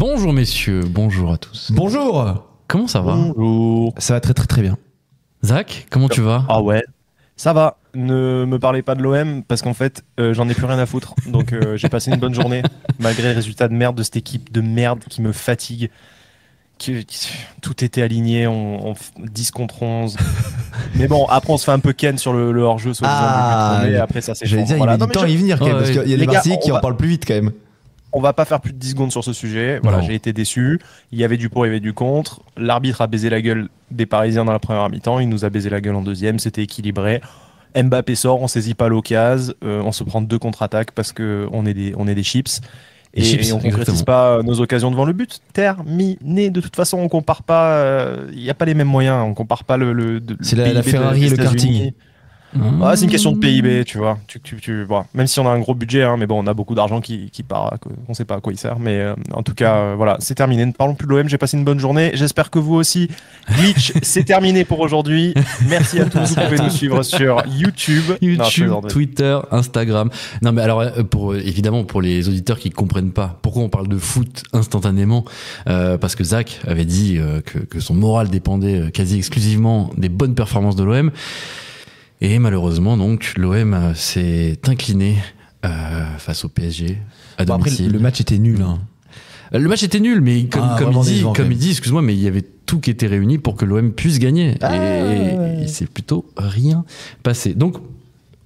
Bonjour messieurs, bonjour à tous. Bonjour. Comment ça va? Bonjour. Ça va très très très bien. Zach, comment tu vas? Ah ouais, ça va. Ne me parlez pas de l'OM parce qu'en fait, j'en ai plus rien à foutre. Donc j'ai passé une bonne journée malgré le résultat de merde de cette équipe de merde qui me fatigue. Tout était aligné, on 10 contre 11. Mais bon, après on se fait un peu ken sur le hors-jeu, soi-disant, et après ça s'effondre. J'allais dire, Voilà. il y a du temps à y venir quand même, parce qu'il y a des Marseillais qui en parlent plus vite quand même. On va pas faire plus de 10 secondes sur ce sujet. Voilà, j'ai été déçu. Il y avait du pour, il y avait du contre. L'arbitre a baisé la gueule des Parisiens dans la première mi-temps. Il nous a baisé la gueule en deuxième. C'était équilibré. Mbappé sort, on saisit pas l'occasion. On se prend 2 contre-attaques parce qu'on est des chips. Et on concrétise pas nos occasions devant le but. Terminé. De toute façon, on compare pas. Il n'y a pas les mêmes moyens. On compare pas c'est la Ferrari et le karting. Ouais, c'est une question de PIB, tu vois. Bon, même si on a un gros budget, hein, mais bon, on a beaucoup d'argent qui part, on sait pas à quoi il sert. Mais en tout cas, voilà, c'est terminé. Ne parlons plus de l'OM. J'ai passé une bonne journée. J'espère que vous aussi. Glitch, c'est terminé pour aujourd'hui. Merci à tous. Vous pouvez nous suivre sur YouTube, Twitter, Instagram. Non, mais alors, évidemment, pour les auditeurs qui comprennent pas pourquoi on parle de foot instantanément, parce que Zach avait dit que son moral dépendait quasi exclusivement des bonnes performances de l'OM. Et malheureusement, donc, l'OM s'est incliné face au PSG à domicile. Après, le match était nul. Hein. Le match était nul, mais comme il dit, excuse-moi, mais il y avait tout qui était réuni pour que l'OM puisse gagner. Et c'est plutôt rien passé. Donc,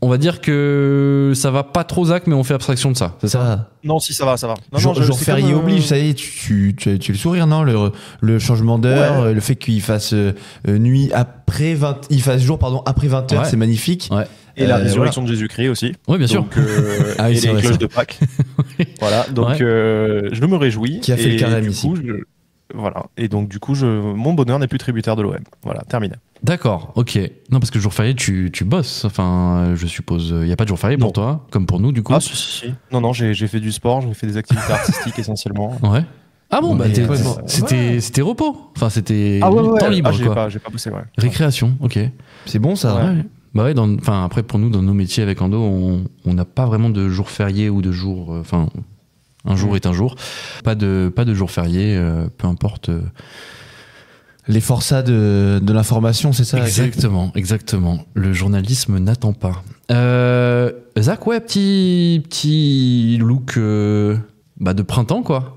on va dire que ça va pas trop, Zach, mais on fait abstraction de ça. C'est ça? Non, si, ça va. Non, jour férié oblige, ça y est, tu le sourire, non? Le changement d'heure, le fait qu'il fasse nuit après 20, il fasse jour, pardon, après 20h, c'est magnifique. Ouais. Et la résurrection de Jésus-Christ aussi. Oui, bien sûr. Donc, et les cloches de Pâques. Voilà, donc je me réjouis. Qui a fait le carême ici. Voilà. Et donc, du coup, mon bonheur n'est plus tributaire de l'OM. Voilà, terminé. D'accord, ok. Non, parce que le jour férié, tu bosses. Enfin, je suppose. Il n'y a pas de jour férié pour toi, comme pour nous, du coup. Ah, si. Non, j'ai fait du sport, j'ai fait des activités artistiques essentiellement. Ouais. Ah bon, c'était repos. Enfin, c'était temps libre, quoi. J'ai pas bossé, ouais. Récréation, ok. C'est bon, ça. Ouais. Bah ouais, après, pour nous, dans nos métiers avec Ando, on n'a pas vraiment de jour férié ou de jour. Un jour est un jour. Pas de jour férié, peu importe. Les forçats de l'information, c'est ça? Exactement. Le journalisme n'attend pas. Zach, ouais, petit look de printemps, quoi.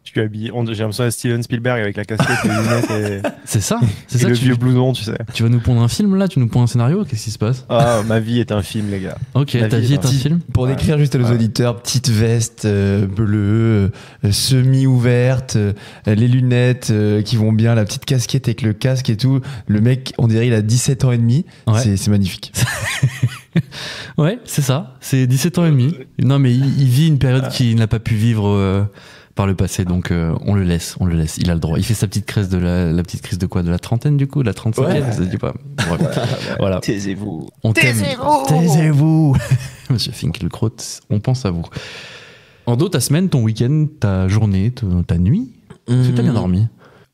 Tu es habillé. J'ai l'impression de Steven Spielberg avec la casquette et les lunettes. C'est ça. Le vieux blouson, tu sais. Tu vas nous pondre un film là? Tu nous ponds un scénario? Qu'est-ce qui se passe? Ah, ma vie est un film, les gars. Ok, ta vie est un film. Pour décrire juste à nos auditeurs, petite veste bleue, semi-ouverte, les lunettes qui vont bien, la petite casquette avec le casque et tout. Le mec, on dirait il a 17 ans et demi. Ouais. C'est magnifique. Ouais, c'est ça. C'est 17 ans et demi. Non, mais il vit une période qu'il n'a pas pu vivre par le passé, donc on le laisse, il a le droit. Il fait sa petite crise la petite crise de quoi? De la trentaine, du coup? De la 35e, ça se dit pas. Voilà. Taisez-vous. On t'aime. Taisez-vous. Monsieur Finkielkraut, on pense à vous. Ando, ta semaine, ton week-end, ta journée, ta nuit, est-ce que t'as bien dormi?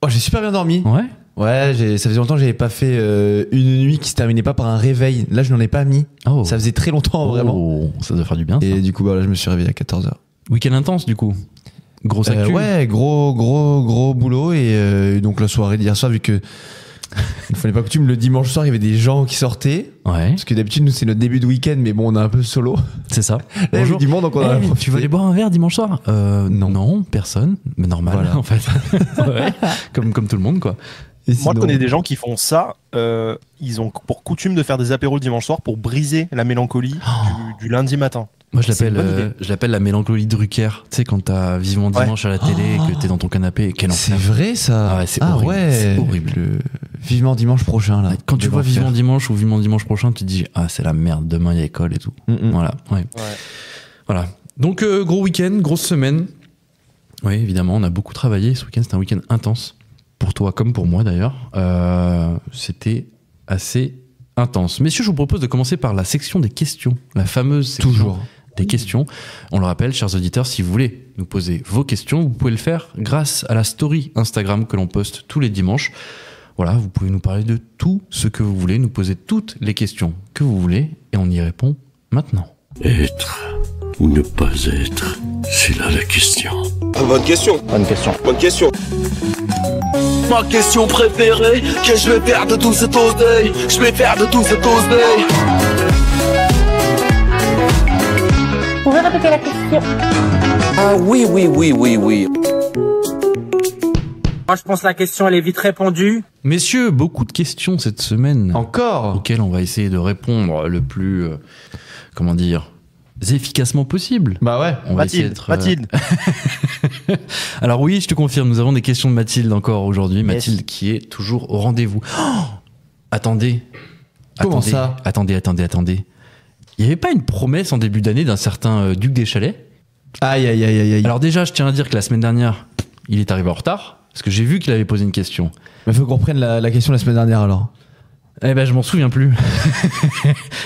Oh, j'ai super bien dormi. Ouais. Ouais, ça faisait longtemps que j'avais pas fait une nuit qui se terminait pas par un réveil. Là, je n'en ai pas mis. Oh. Ça faisait très longtemps, vraiment. Ça doit faire du bien, ça. Et du coup, là, je me suis réveillé à 14h. Week-end intense, du coup? Grosse actu. Ouais, gros boulot. Et donc la soirée d'hier soir, vu que il fallait pas coutume, le dimanche soir, il y avait des gens qui sortaient. Ouais. Parce que d'habitude, nous, c'est notre début de week-end, mais bon, on est un peu solo. C'est ça. Là, bonjour. Du monde, donc on a tu veux aller boire un verre dimanche soir? Non, personne. Mais normal, voilà. En fait. Ouais. Comme tout le monde, quoi. Moi, je connais des gens qui font ça. Ils ont pour coutume de faire des apéros le dimanche soir pour briser la mélancolie du lundi matin. Moi, je l'appelle la mélancolie Drucker. Tu sais, quand t'as Vivement Dimanche à la télé et que t'es dans ton canapé. C'est vrai, ça. Ouais, c'est horrible. Ouais. C'est horrible. Vivement Dimanche prochain, là. Quand tu vois Vivement Dimanche ou Vivement Dimanche prochain, tu te dis, c'est la merde, demain il y a école et tout. Voilà. Ouais. Voilà. Donc, gros week-end, grosse semaine. Oui, évidemment, on a beaucoup travaillé. Ce week-end, c'était un week-end intense. Pour toi comme pour moi, d'ailleurs. C'était assez intense. Messieurs, je vous propose de commencer par la section des questions. La fameuse section des questions. On le rappelle, chers auditeurs, si vous voulez nous poser vos questions, vous pouvez le faire grâce à la story Instagram que l'on poste tous les dimanches. Voilà, vous pouvez nous parler de tout ce que vous voulez, nous poser toutes les questions que vous voulez, et on y répond maintenant. Être ou ne pas être? C'est là la question. Bonne question. Bonne question. Bonne question. Ma question préférée, que je vais faire de tout cet oseille? Je vais faire de tout cet oseille. Vous pouvez répéter la question? Ah oui. Moi, je pense que la question, elle est vite répondue. Messieurs, beaucoup de questions cette semaine. Encore? Auxquelles on va essayer de répondre le plus, comment dire, efficacement possible. Bah ouais. On va essayer d'être, Mathilde. Alors oui, je te confirme, nous avons des questions de Mathilde encore aujourd'hui. Mathilde qui est toujours au rendez-vous. Oh, attendez. Comment ça? Attendez. Il n'y avait pas une promesse en début d'année d'un certain Duc des Chalets? Aïe. Alors déjà, je tiens à dire que la semaine dernière, il est arrivé en retard, parce que j'ai vu qu'il avait posé une question. Mais faut qu'on reprenne la question de la semaine dernière alors. Eh ben, je m'en souviens plus.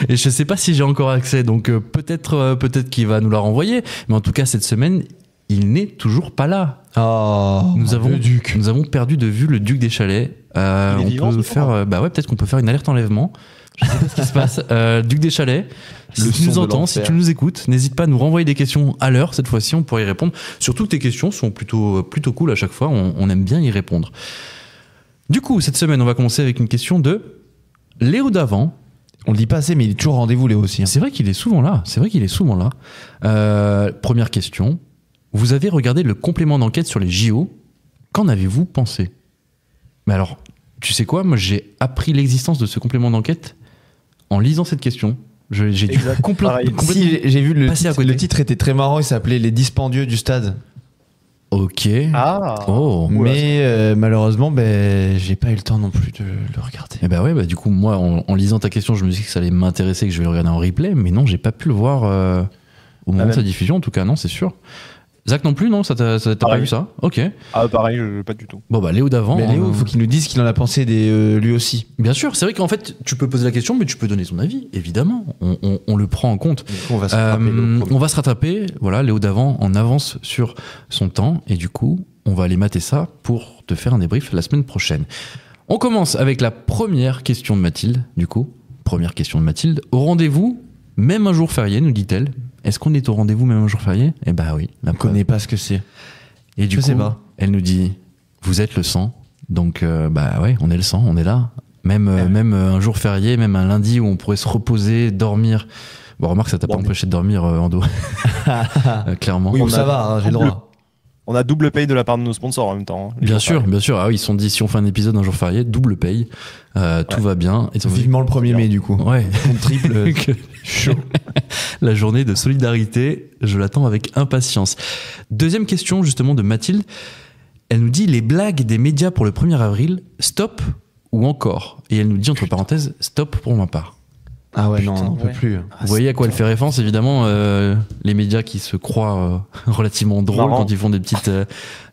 Et je sais pas si j'ai encore accès, donc peut-être qu'il va nous la renvoyer. Mais en tout cas, cette semaine, il n'est toujours pas là. Oh, Nous avons perdu de vue le Duc des Chalets. Il est on vivant, peut ce faire, peut-être qu'on peut faire une alerte enlèvement. Je sais pas ce qui se passe. Duc des Chalets, si tu nous entends, si tu nous écoutes, n'hésite pas à nous renvoyer des questions à l'heure. Cette fois-ci, on pourrait y répondre. Surtout que tes questions sont plutôt cool à chaque fois. On aime bien y répondre. Du coup, cette semaine, on va commencer avec une question de Léo Davant. On le dit pas assez, mais il est toujours au rendez-vous, Léo aussi. C'est vrai qu'il est souvent là. Première question. Vous avez regardé le complément d'enquête sur les JO. Qu'en avez-vous pensé? Mais alors, tu sais quoi? Moi, j'ai appris l'existence de ce complément d'enquête en lisant cette question. J'ai dû complètement. Si, j'ai vu le passer à titre, côté. le titre était très marrant, il s'appelait Les dispendieux du stade. Ok. Ah. Oh. Mais malheureusement, j'ai pas eu le temps non plus de le regarder. Et bah ouais, du coup, moi, en lisant ta question, je me suis dit que ça allait m'intéresser, que je vais le regarder en replay, mais non, j'ai pas pu le voir au moment de sa diffusion, en tout cas, non, c'est sûr. Zach non plus, non? T'as pas vu ça? Ok. Ah, pareil, pas du tout. Bon, bah, Léo Davant. Mais Léo, il faut qu'il nous dise ce qu'il en a pensé lui aussi. Bien sûr, c'est vrai qu'en fait, tu peux poser la question, mais tu peux donner ton avis, évidemment. On le prend en compte. On va se rattraper. On va se rattraper. Voilà, Léo Davant en avance sur son temps, et du coup, on va aller mater ça pour te faire un débrief la semaine prochaine. On commence avec la première question de Mathilde, du coup. Première question de Mathilde. Au rendez-vous, même un jour férié, nous dit-elle. Est-ce qu'on est au rendez-vous même un jour férié? Eh bah oui. On connaît pas ce que c'est. Et du coup, elle nous dit, vous êtes le sang. Donc, ouais, on est le sang, on est là. Même un jour férié, même un lundi où on pourrait se reposer, dormir. Bon, remarque, ça t'a pas empêché de dormir, Ando. Clairement. Oui, ça va, j'ai le droit. On a double paye de la part de nos sponsors en même temps. Bien sûr. Ah oui, ils se sont dit, si on fait un épisode un jour férié, double paye. Tout va bien. Et vivement le 1er mai, du coup. Ouais. On triple. Chaud. La journée de solidarité, je l'attends avec impatience. Deuxième question, justement, de Mathilde. Elle nous dit, les blagues des médias pour le 1er avril, stop ou encore? Et elle nous dit, entre parenthèses, stop pour ma part. Ah ouais, non, on peut plus. Vous voyez à quoi elle fait référence, évidemment, les médias qui se croient relativement drôles quand ils font des petites...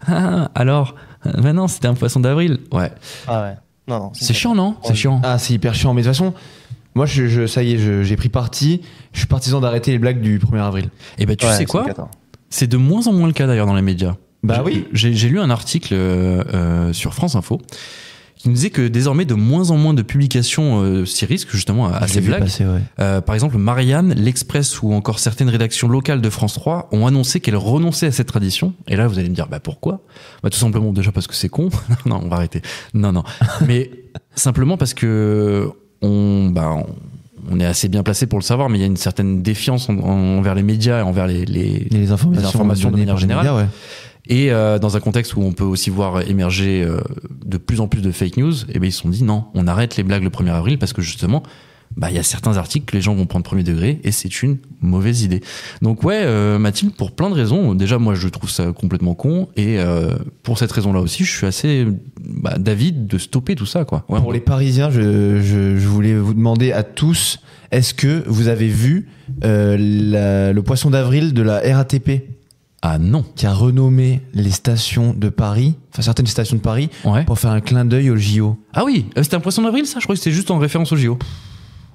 alors, non, c'était un poisson d'avril. Ouais. Ah ouais. Non, c'est chiant, non? C'est chiant. Ah, c'est hyper chiant. Mais de toute façon, moi, ça y est, j'ai pris parti. Je suis partisan d'arrêter les blagues du 1er avril. Et bah, tu sais quoi? C'est de moins en moins le cas, d'ailleurs, dans les médias. Bah oui. J'ai lu un article sur France Info qui nous disait que désormais de moins en moins de publications s'y risquent justement à ces blagues. Par exemple, Marianne, l'Express ou encore certaines rédactions locales de France 3 ont annoncé qu'elles renonçaient à cette tradition. Et là, vous allez me dire, pourquoi? Tout simplement déjà parce que c'est con. Non, on va arrêter. Non. Mais simplement parce que on est assez bien placé pour le savoir, mais il y a une certaine défiance envers les médias et envers les informations de manière générale. Médias, ouais. Et dans un contexte où on peut aussi voir émerger de plus en plus de fake news, ils se sont dit non, on arrête les blagues le 1er avril parce que justement, il y a certains articles que les gens vont prendre premier degré et c'est une mauvaise idée. Donc ouais, Mathilde, pour plein de raisons, déjà moi je trouve ça complètement con et pour cette raison-là aussi, je suis assez d'avis de stopper tout ça, quoi. Ouais, pour les Parisiens, je voulais vous demander à tous, est-ce que vous avez vu le poisson d'avril de la RATP? Ah non. Qui a renommé les stations de Paris, enfin certaines stations de Paris, pour faire un clin d'œil au JO. Ah oui, c'était un poisson d'avril ça? Je crois que c'était juste en référence au JO.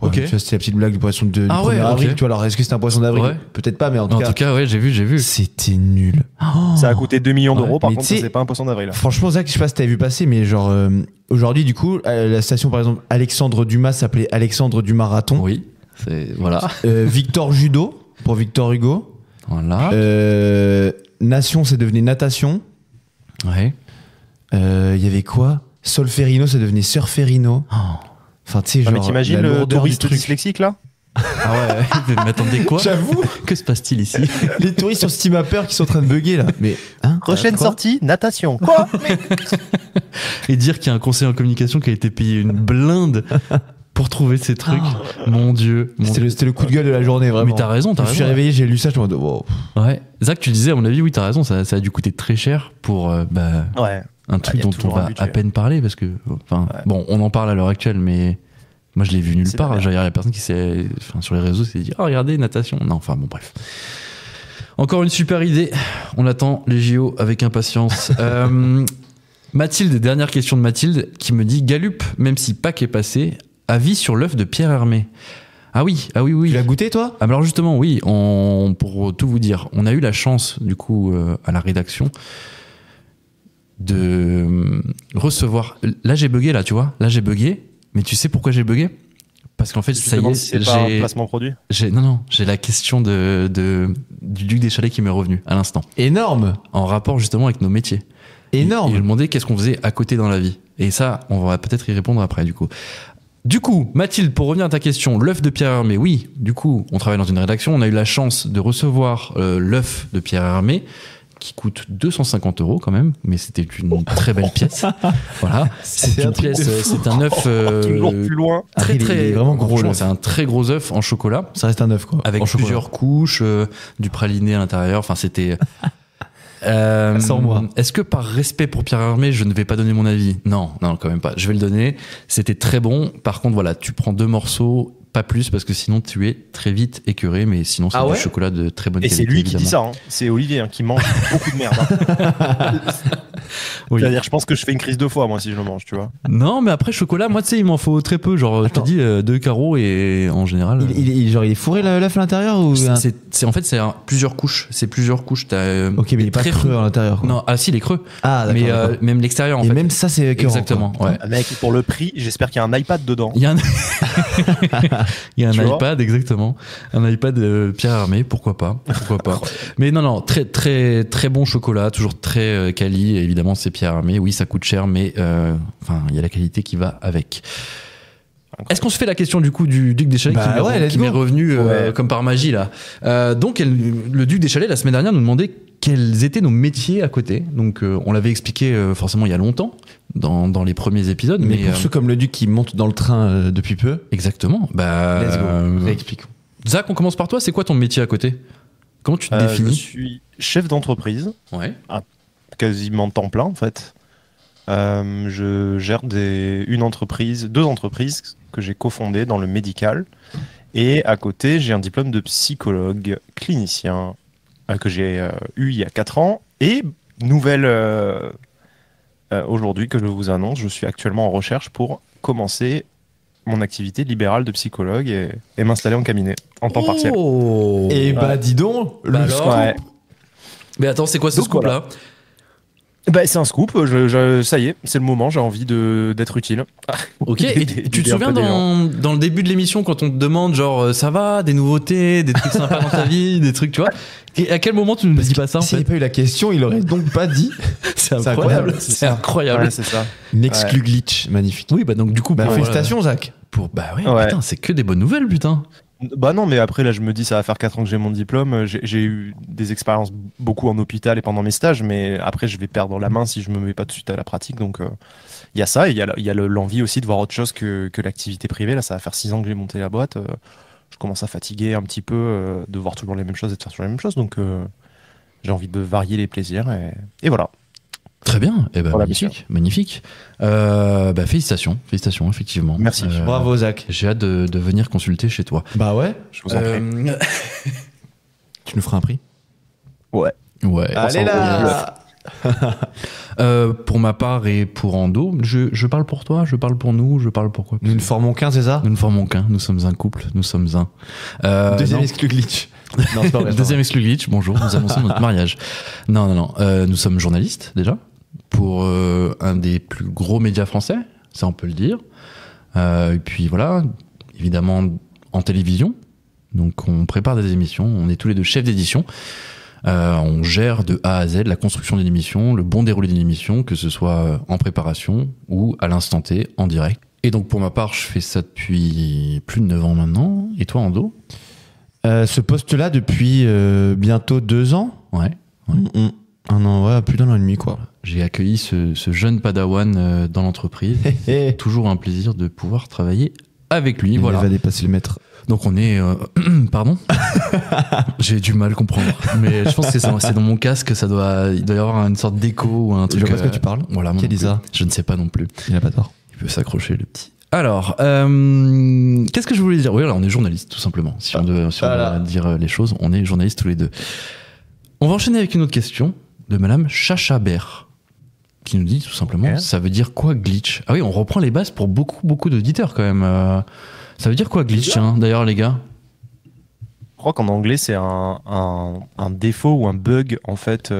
Ouais, tu vois, c'était la petite blague du poisson du 1er avril. Tu vois, alors est-ce que c'était un poisson d'avril? Peut-être pas, mais en tout cas, ouais, j'ai vu. C'était nul. Ça a coûté 2 millions d'euros, par contre, c'est pas un poisson d'avril. Franchement, Zach, je sais pas si t'avais vu passer, mais genre, aujourd'hui, du coup, la station, par exemple, Alexandre Dumas s'appelait Alexandre du Marathon. Oui, voilà. Victor Judo, pour Victor Hugo. Voilà. Nation, c'est devenu natation. Ouais. Il y avait quoi? Solferino, c'est devenu surferino. Oh. Enfin, tu sais, genre. Mais t'imagines la le lourdeur touriste du truc. dyslexique là? Ah ouais, mais attendez quoi? J'avoue. Que se passe-t-il ici? Les touristes sur SteamApper qui sont en train de bugger là. Mais hein, Prochaine quoi sortie, natation. Quoi? Et dire qu'il y a un conseiller en communication qui a été payé une blinde pour trouver ces trucs. Mon Dieu. C'était le coup de gueule de la journée, vraiment. Mais t'as raison, Je me suis réveillé, j'ai lu ça, je me dis wow. Ouais. Zach, tu disais, à mon avis, oui, t'as raison, ça a dû coûter très cher pour Ouais. un truc y a dont on toujours un va budget. à peine parler parce que, enfin, bon, on en parle à l'heure actuelle, mais moi je l'ai vu nulle C'est part. la merde. Genre, il y a la personne qui s'est, enfin, sur les réseaux, s'est dit, oh, regardez, natation. Non, enfin, bon, bref. Encore une super idée. On attend les JO avec impatience. Mathilde, dernière question de Mathilde, qui me dit Galup, même si Pâques est passé, avis sur l'œuf de Pierre Hermé. Ah oui. Tu l'as goûté, toi? Ah, alors justement, oui, pour tout vous dire, on a eu la chance, du coup, à la rédaction, de recevoir... Là, j'ai bugué, là, tu vois. Là, j'ai bugué. Mais tu sais pourquoi j'ai bugué? Parce qu'en fait, Tu te ça y demandes est, si c'est pas un placement produit? Non, j'ai la question du Duc des Chalets qui m'est revenue à l'instant. Énorme. En rapport, justement, avec nos métiers. Énorme. Il me demandait qu'est-ce qu'on faisait à côté dans la vie. Et ça, on va peut-être y répondre après, du coup. Du coup, Mathilde, pour revenir à ta question, l'œuf de Pierre Hermé, oui, du coup, on travaille dans une rédaction, on a eu la chance de recevoir l'œuf de Pierre Hermé, qui coûte 250 € quand même, mais c'était une très belle pièce. Voilà, c'est un une truc de pièce, fou. c'est un œuf Toujours plus loin. très il est très vraiment gros, franchement, l'œuf. c'est un très gros œuf en chocolat Ça reste un œuf, quoi. avec En chocolat. plusieurs couches, du praliné à l'intérieur. Enfin, c'était. Sans moi. Est-ce que par respect pour Pierre Hermé, je ne vais pas donner mon avis? Non, quand même pas. Je vais le donner. C'était très bon. Par contre, voilà, tu prends 2 morceaux, pas plus, parce que sinon tu es très vite écœuré. Mais sinon, c'est Ah du ouais chocolat de très bonne Et qualité. c'est lui qui dit évidemment. ça, hein. C'est Olivier qui mange beaucoup de merde. Hein. Oui. C'est-à-dire, je pense que je fais une crise de foie, moi, si je le mange, tu vois. Non, mais après chocolat, moi, tu sais, il m'en faut très peu. Genre, je te dis 2 carreaux et en général. Il est fourré l'œuf à l'intérieur ou un- En fait, c'est plusieurs couches. C'est plusieurs couches. T'as, Ok, mais il est pas très creux fin. à l'intérieur, quoi. Non, si, il est creux. Ah, d'accord. Mais d'accord. même l'extérieur, en Et fait. même ça, c'est écœurant, Exactement, quoi. ouais. Mec, pour le prix, j'espère qu'il y a un iPad dedans. Il y a un, il y a un Tu vois iPad, exactement. Un iPad Pierre Hermé, pourquoi pas. Mais non, très, très, très bon chocolat, toujours très quali. Évidemment, c'est Pierre Hermé. Oui, ça coûte cher, mais enfin, il y a la qualité qui va avec. Est-ce qu'on se fait la question du coup du Duc des Chalets Bah ouais, qui let's m'est go. revenu Ouais. comme par magie là. Donc le Duc des Chalets la semaine dernière nous demandait quels étaient nos métiers à côté. Donc on l'avait expliqué forcément il y a longtemps dans les premiers épisodes. Mais Mais pour ceux comme le Duc qui montent dans le train depuis peu, exactement. Bah, let's go. Réexpliquons. Zach, on commence par toi. C'est quoi ton métier à côté? Comment tu te Je définis? suis chef d'entreprise, Ouais. quasiment temps plein en fait. Je gère deux entreprises que j'ai cofondées dans le médical. Et à côté, j'ai un diplôme de psychologue clinicien que j'ai eu il y a 4 ans. Et nouvelle aujourd'hui que je vous annonce, je suis actuellement en recherche pour commencer mon activité libérale de psychologue et m'installer en cabinet en temps partiel. Oh. Et bah dis donc, Bah le alors Ouais. Mais attends, c'est quoi ce Donc, scoop voilà. là? Bah, c'est un scoop, ça y est, c'est le moment, j'ai envie d'être utile. Ok, et tu te souviens dans le début de l'émission quand on te demande genre ça va, des nouveautés, des trucs sympas dans ta vie, des trucs, tu vois, et à quel moment tu ne dis pas ça en S'il fait? n'y avait pas eu la question, il aurait donc pas dit. C'est incroyable, incroyable, c'est incroyable. Ouais, c'est ça. Une exclu glitch, magnifique. Oui, bah donc du coup, Bah, pour, félicitations, Zach. bah ouais, Ouais. putain, c'est que des bonnes nouvelles, putain. Bah non, mais après, là, je me dis, ça va faire 4 ans que j'ai mon diplôme. J'ai eu des expériences beaucoup en hôpital et pendant mes stages, mais après, je vais perdre la main si je me mets pas tout de suite à la pratique. Donc, il y a ça, et il y a l'envie aussi de voir autre chose que l'activité privée. Là, ça va faire 6 ans que j'ai monté la boîte. Je commence à fatiguer un petit peu de voir toujours les mêmes choses et de faire toujours les mêmes choses. Donc, j'ai envie de varier les plaisirs, et voilà. Très bien, et ben Voilà, magnifique. Bah félicitations, effectivement. Merci. Bravo, Zach. J'ai hâte de venir consulter chez toi. Bah ouais. Je vous en prie. Tu nous feras un prix. Ouais. Ouais. Allez là. Pour ma part et pour Ando, je parle pour toi, je parle pour nous, je parle pour quoi? Nous ne formons qu'un, c'est ça? Nous ne formons qu'un, nous sommes un couple, nous sommes un. Deuxième non. exclu glitch. Non, c'est pas vrai. Deuxième exclu glitch, bonjour, nous annonçons notre mariage. Non. Nous sommes journalistes déjà, pour un des plus gros médias français, ça on peut le dire. Et puis voilà, évidemment en télévision, Donc on prépare des émissions, on est tous les deux chefs d'édition. On gère de A à Z la construction d'une émission, le bon déroulé d'une émission, que ce soit en préparation ou à l'instant T, en direct. Et donc pour ma part, je fais ça depuis plus de 9 ans maintenant. Et toi, Ando ? Ce poste-là depuis bientôt 2 ans. Ouais. Un an, ouais, plus d'1 an et demi, quoi. J'ai accueilli ce jeune padawan dans l'entreprise. Toujours un plaisir de pouvoir travailler avec lui. Il voilà. va dépasser le maître. Donc on est... Pardon ? J'ai du mal à comprendre. Mais je pense que c'est dans mon casque, il doit y avoir une sorte d'écho ou un truc. Je vois pas ce que tu parles. Voilà, Quel Isa ? je ne sais pas non plus. Il a pas tort. Il peut s'accrocher, le petit. Alors, qu'est-ce que je voulais dire ? Oui, là, on est journaliste, tout simplement. Si on doit dire les choses, on est journalistes tous les deux. On va enchaîner avec une autre question de Madame Chacha Baer, qui nous dit tout simplement, ça veut dire quoi glitch ? Ah oui, on reprend les bases pour beaucoup d'auditeurs quand même. Ça veut dire quoi glitch, tiens, d'ailleurs, les gars ? Je crois qu'en anglais, c'est un défaut ou un bug, en fait.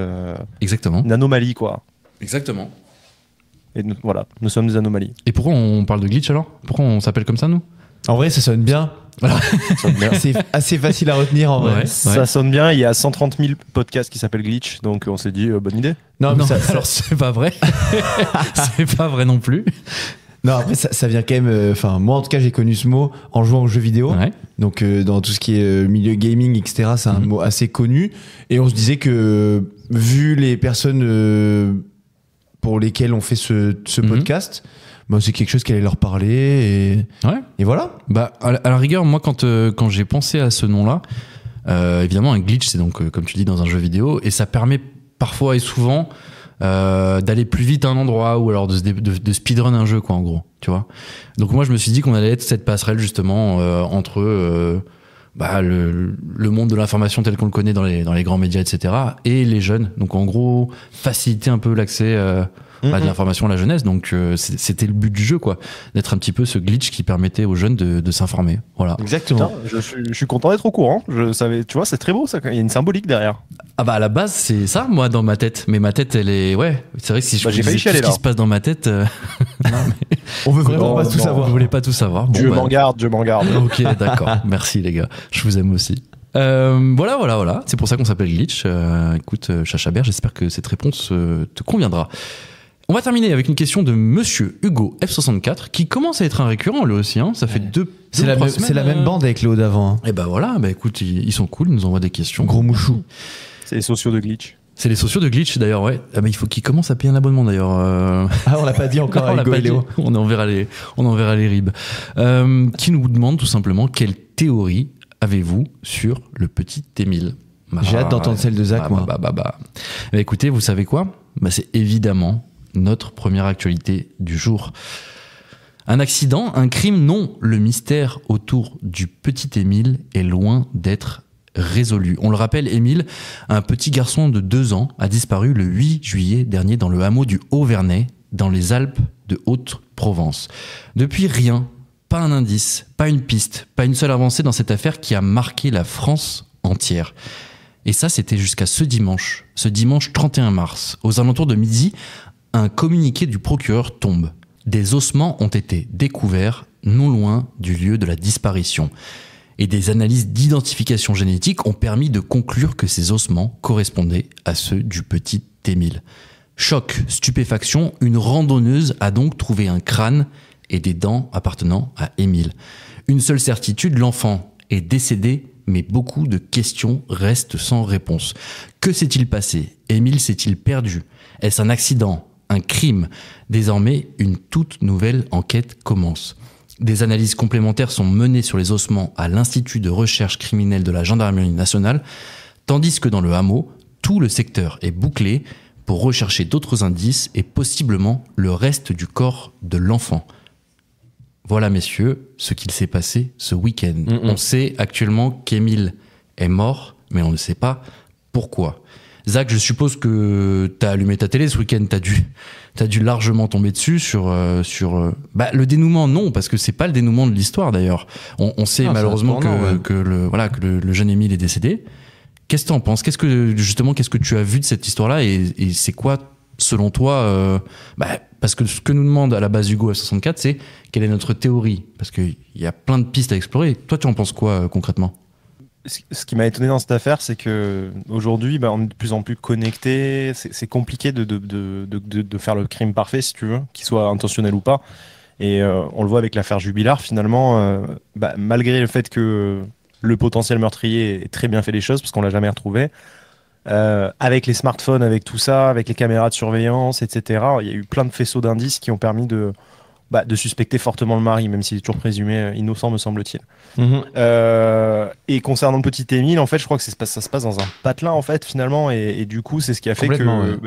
Exactement. Une anomalie, quoi. Exactement. Et voilà, nous sommes des anomalies. Et pourquoi on parle de glitch alors ? Pourquoi on s'appelle comme ça, nous ? En vrai, ça sonne bien. Voilà. C'est assez facile à retenir, en vrai. Ouais. Ça sonne bien, il y a 130 000 podcasts qui s'appellent Glitch, donc on s'est dit, bonne idée. Non, alors c'est pas vrai. C'est pas vrai non plus. Non, après, ça vient quand même. Enfin, moi, en tout cas, j'ai connu ce mot en jouant aux jeux vidéo. Ouais. Donc, dans tout ce qui est milieu gaming, etc., c'est un mot assez connu. Et on se disait que, vu les personnes pour lesquelles on fait ce podcast, bah, c'est quelque chose qui allait leur parler. Et voilà. Bah, à la rigueur, moi, quand j'ai pensé à ce nom-là, évidemment, un glitch, c'est donc, comme tu dis, dans un jeu vidéo. Et ça permet parfois et souvent d'aller plus vite à un endroit ou alors de speedrun un jeu, quoi, en gros, tu vois. Donc moi je me suis dit qu'on allait être cette passerelle justement entre le monde de l'information tel qu'on le connaît dans les grands médias, etc., et les jeunes. Donc en gros faciliter un peu l'accès de l'information à la jeunesse. Donc c'était le but du jeu, quoi, d'être un petit peu ce glitch qui permettait aux jeunes de s'informer. Voilà. Exactement. Putain, je suis content d'être au courant. Je savais, tu vois, c'est très beau ça. Il y a une symbolique derrière. Ah bah à la base c'est ça, moi, dans ma tête. Mais ma tête, elle est... Ouais, c'est vrai que si je j'ai vous disais failli chialer, tout ce qui se passe dans ma tête... On veut vraiment pas tout Vous savoir. voulez pas tout savoir. Bon, Je m'en garde. Ok, d'accord. Merci les gars. Je vous aime aussi. Voilà. C'est pour ça qu'on s'appelle Glitch. Écoute, Chacha Baer, j'espère que cette réponse te conviendra. On va terminer avec une question de Monsieur Hugo F64, qui commence à être un récurrent lui aussi. Hein. Ça fait deux C'est la même bande avec Léo d'avant. Hein. Et bah voilà, écoute, ils sont cool, ils nous envoient des questions. Gros mouchou. C'est les sociaux de Glitch. C'est les sociaux de Glitch d'ailleurs, ouais. Ah bah il faut qu'ils commencent à payer un abonnement d'ailleurs. Ah, on l'a pas dit encore Non, à Hugo et Léo. On enverra les ribs. Qui nous demande tout simplement quelle théorie avez-vous sur le petit Émile ? J'ai hâte d'entendre celle de Zach, moi. Écoutez, vous savez quoi ? C'est évidemment notre première actualité du jour. Un accident, un crime, non. Le mystère autour du petit Émile est loin d'être résolu. On le rappelle, Émile, un petit garçon de 2 ans, a disparu le 8 juillet dernier dans le hameau du Haut-Vernay, dans les Alpes de Haute-Provence. Depuis, rien, pas un indice, pas une piste, pas une seule avancée dans cette affaire qui a marqué la France entière. Et ça, c'était jusqu'à ce dimanche 31 mars. Aux alentours de midi, un communiqué du procureur tombe. Des ossements ont été découverts non loin du lieu de la disparition. Et des analyses d'identification génétique ont permis de conclure que ces ossements correspondaient à ceux du petit Émile. Choc, stupéfaction, une randonneuse a donc trouvé un crâne et des dents appartenant à Émile. Une seule certitude, l'enfant est décédé, mais beaucoup de questions restent sans réponse. Que s'est-il passé ? Émile s'est-il perdu ? Est-ce un accident ? Un crime ? Désormais, une toute nouvelle enquête commence. Des analyses complémentaires sont menées sur les ossements à l'Institut de recherche criminelle de la Gendarmerie nationale, tandis que dans le hameau, tout le secteur est bouclé pour rechercher d'autres indices et possiblement le reste du corps de l'enfant. Voilà, messieurs, ce qu'il s'est passé ce week-end. On sait actuellement qu'Émile est mort, mais on ne sait pas pourquoi. Zach, je suppose que t'as allumé ta télé ce week-end, t'as dû largement tomber dessus sur le dénouement. Non, parce que c'est pas le dénouement de l'histoire d'ailleurs. On sait malheureusement que le jeune Émile est décédé. Qu'est-ce que t'en penses ? Qu'est-ce que tu as vu de cette histoire-là et c'est quoi, selon toi, parce que ce que nous demande à la base Hugo F64, c'est quelle est notre théorie ? Parce qu'il y a plein de pistes à explorer. Toi, tu en penses quoi concrètement ? ce qui m'a étonné dans cette affaire, c'est que aujourd'hui, on est de plus en plus connectés. C'est compliqué de faire le crime parfait, si tu veux, qu'il soit intentionnel ou pas. Et on le voit avec l'affaire Jubilard, finalement, malgré le fait que le potentiel meurtrier ait très bien fait les choses, parce qu'on l'a jamais retrouvé, avec les smartphones, avec tout ça, avec les caméras de surveillance, etc., il y a eu plein de faisceaux d'indices qui ont permis de suspecter fortement le mari, même s'il est toujours présumé innocent, me semble-t-il. Et concernant le petit Émile, en fait, je crois que ça se passe dans un patelin, en fait, finalement, et du coup, c'est ce qui a fait que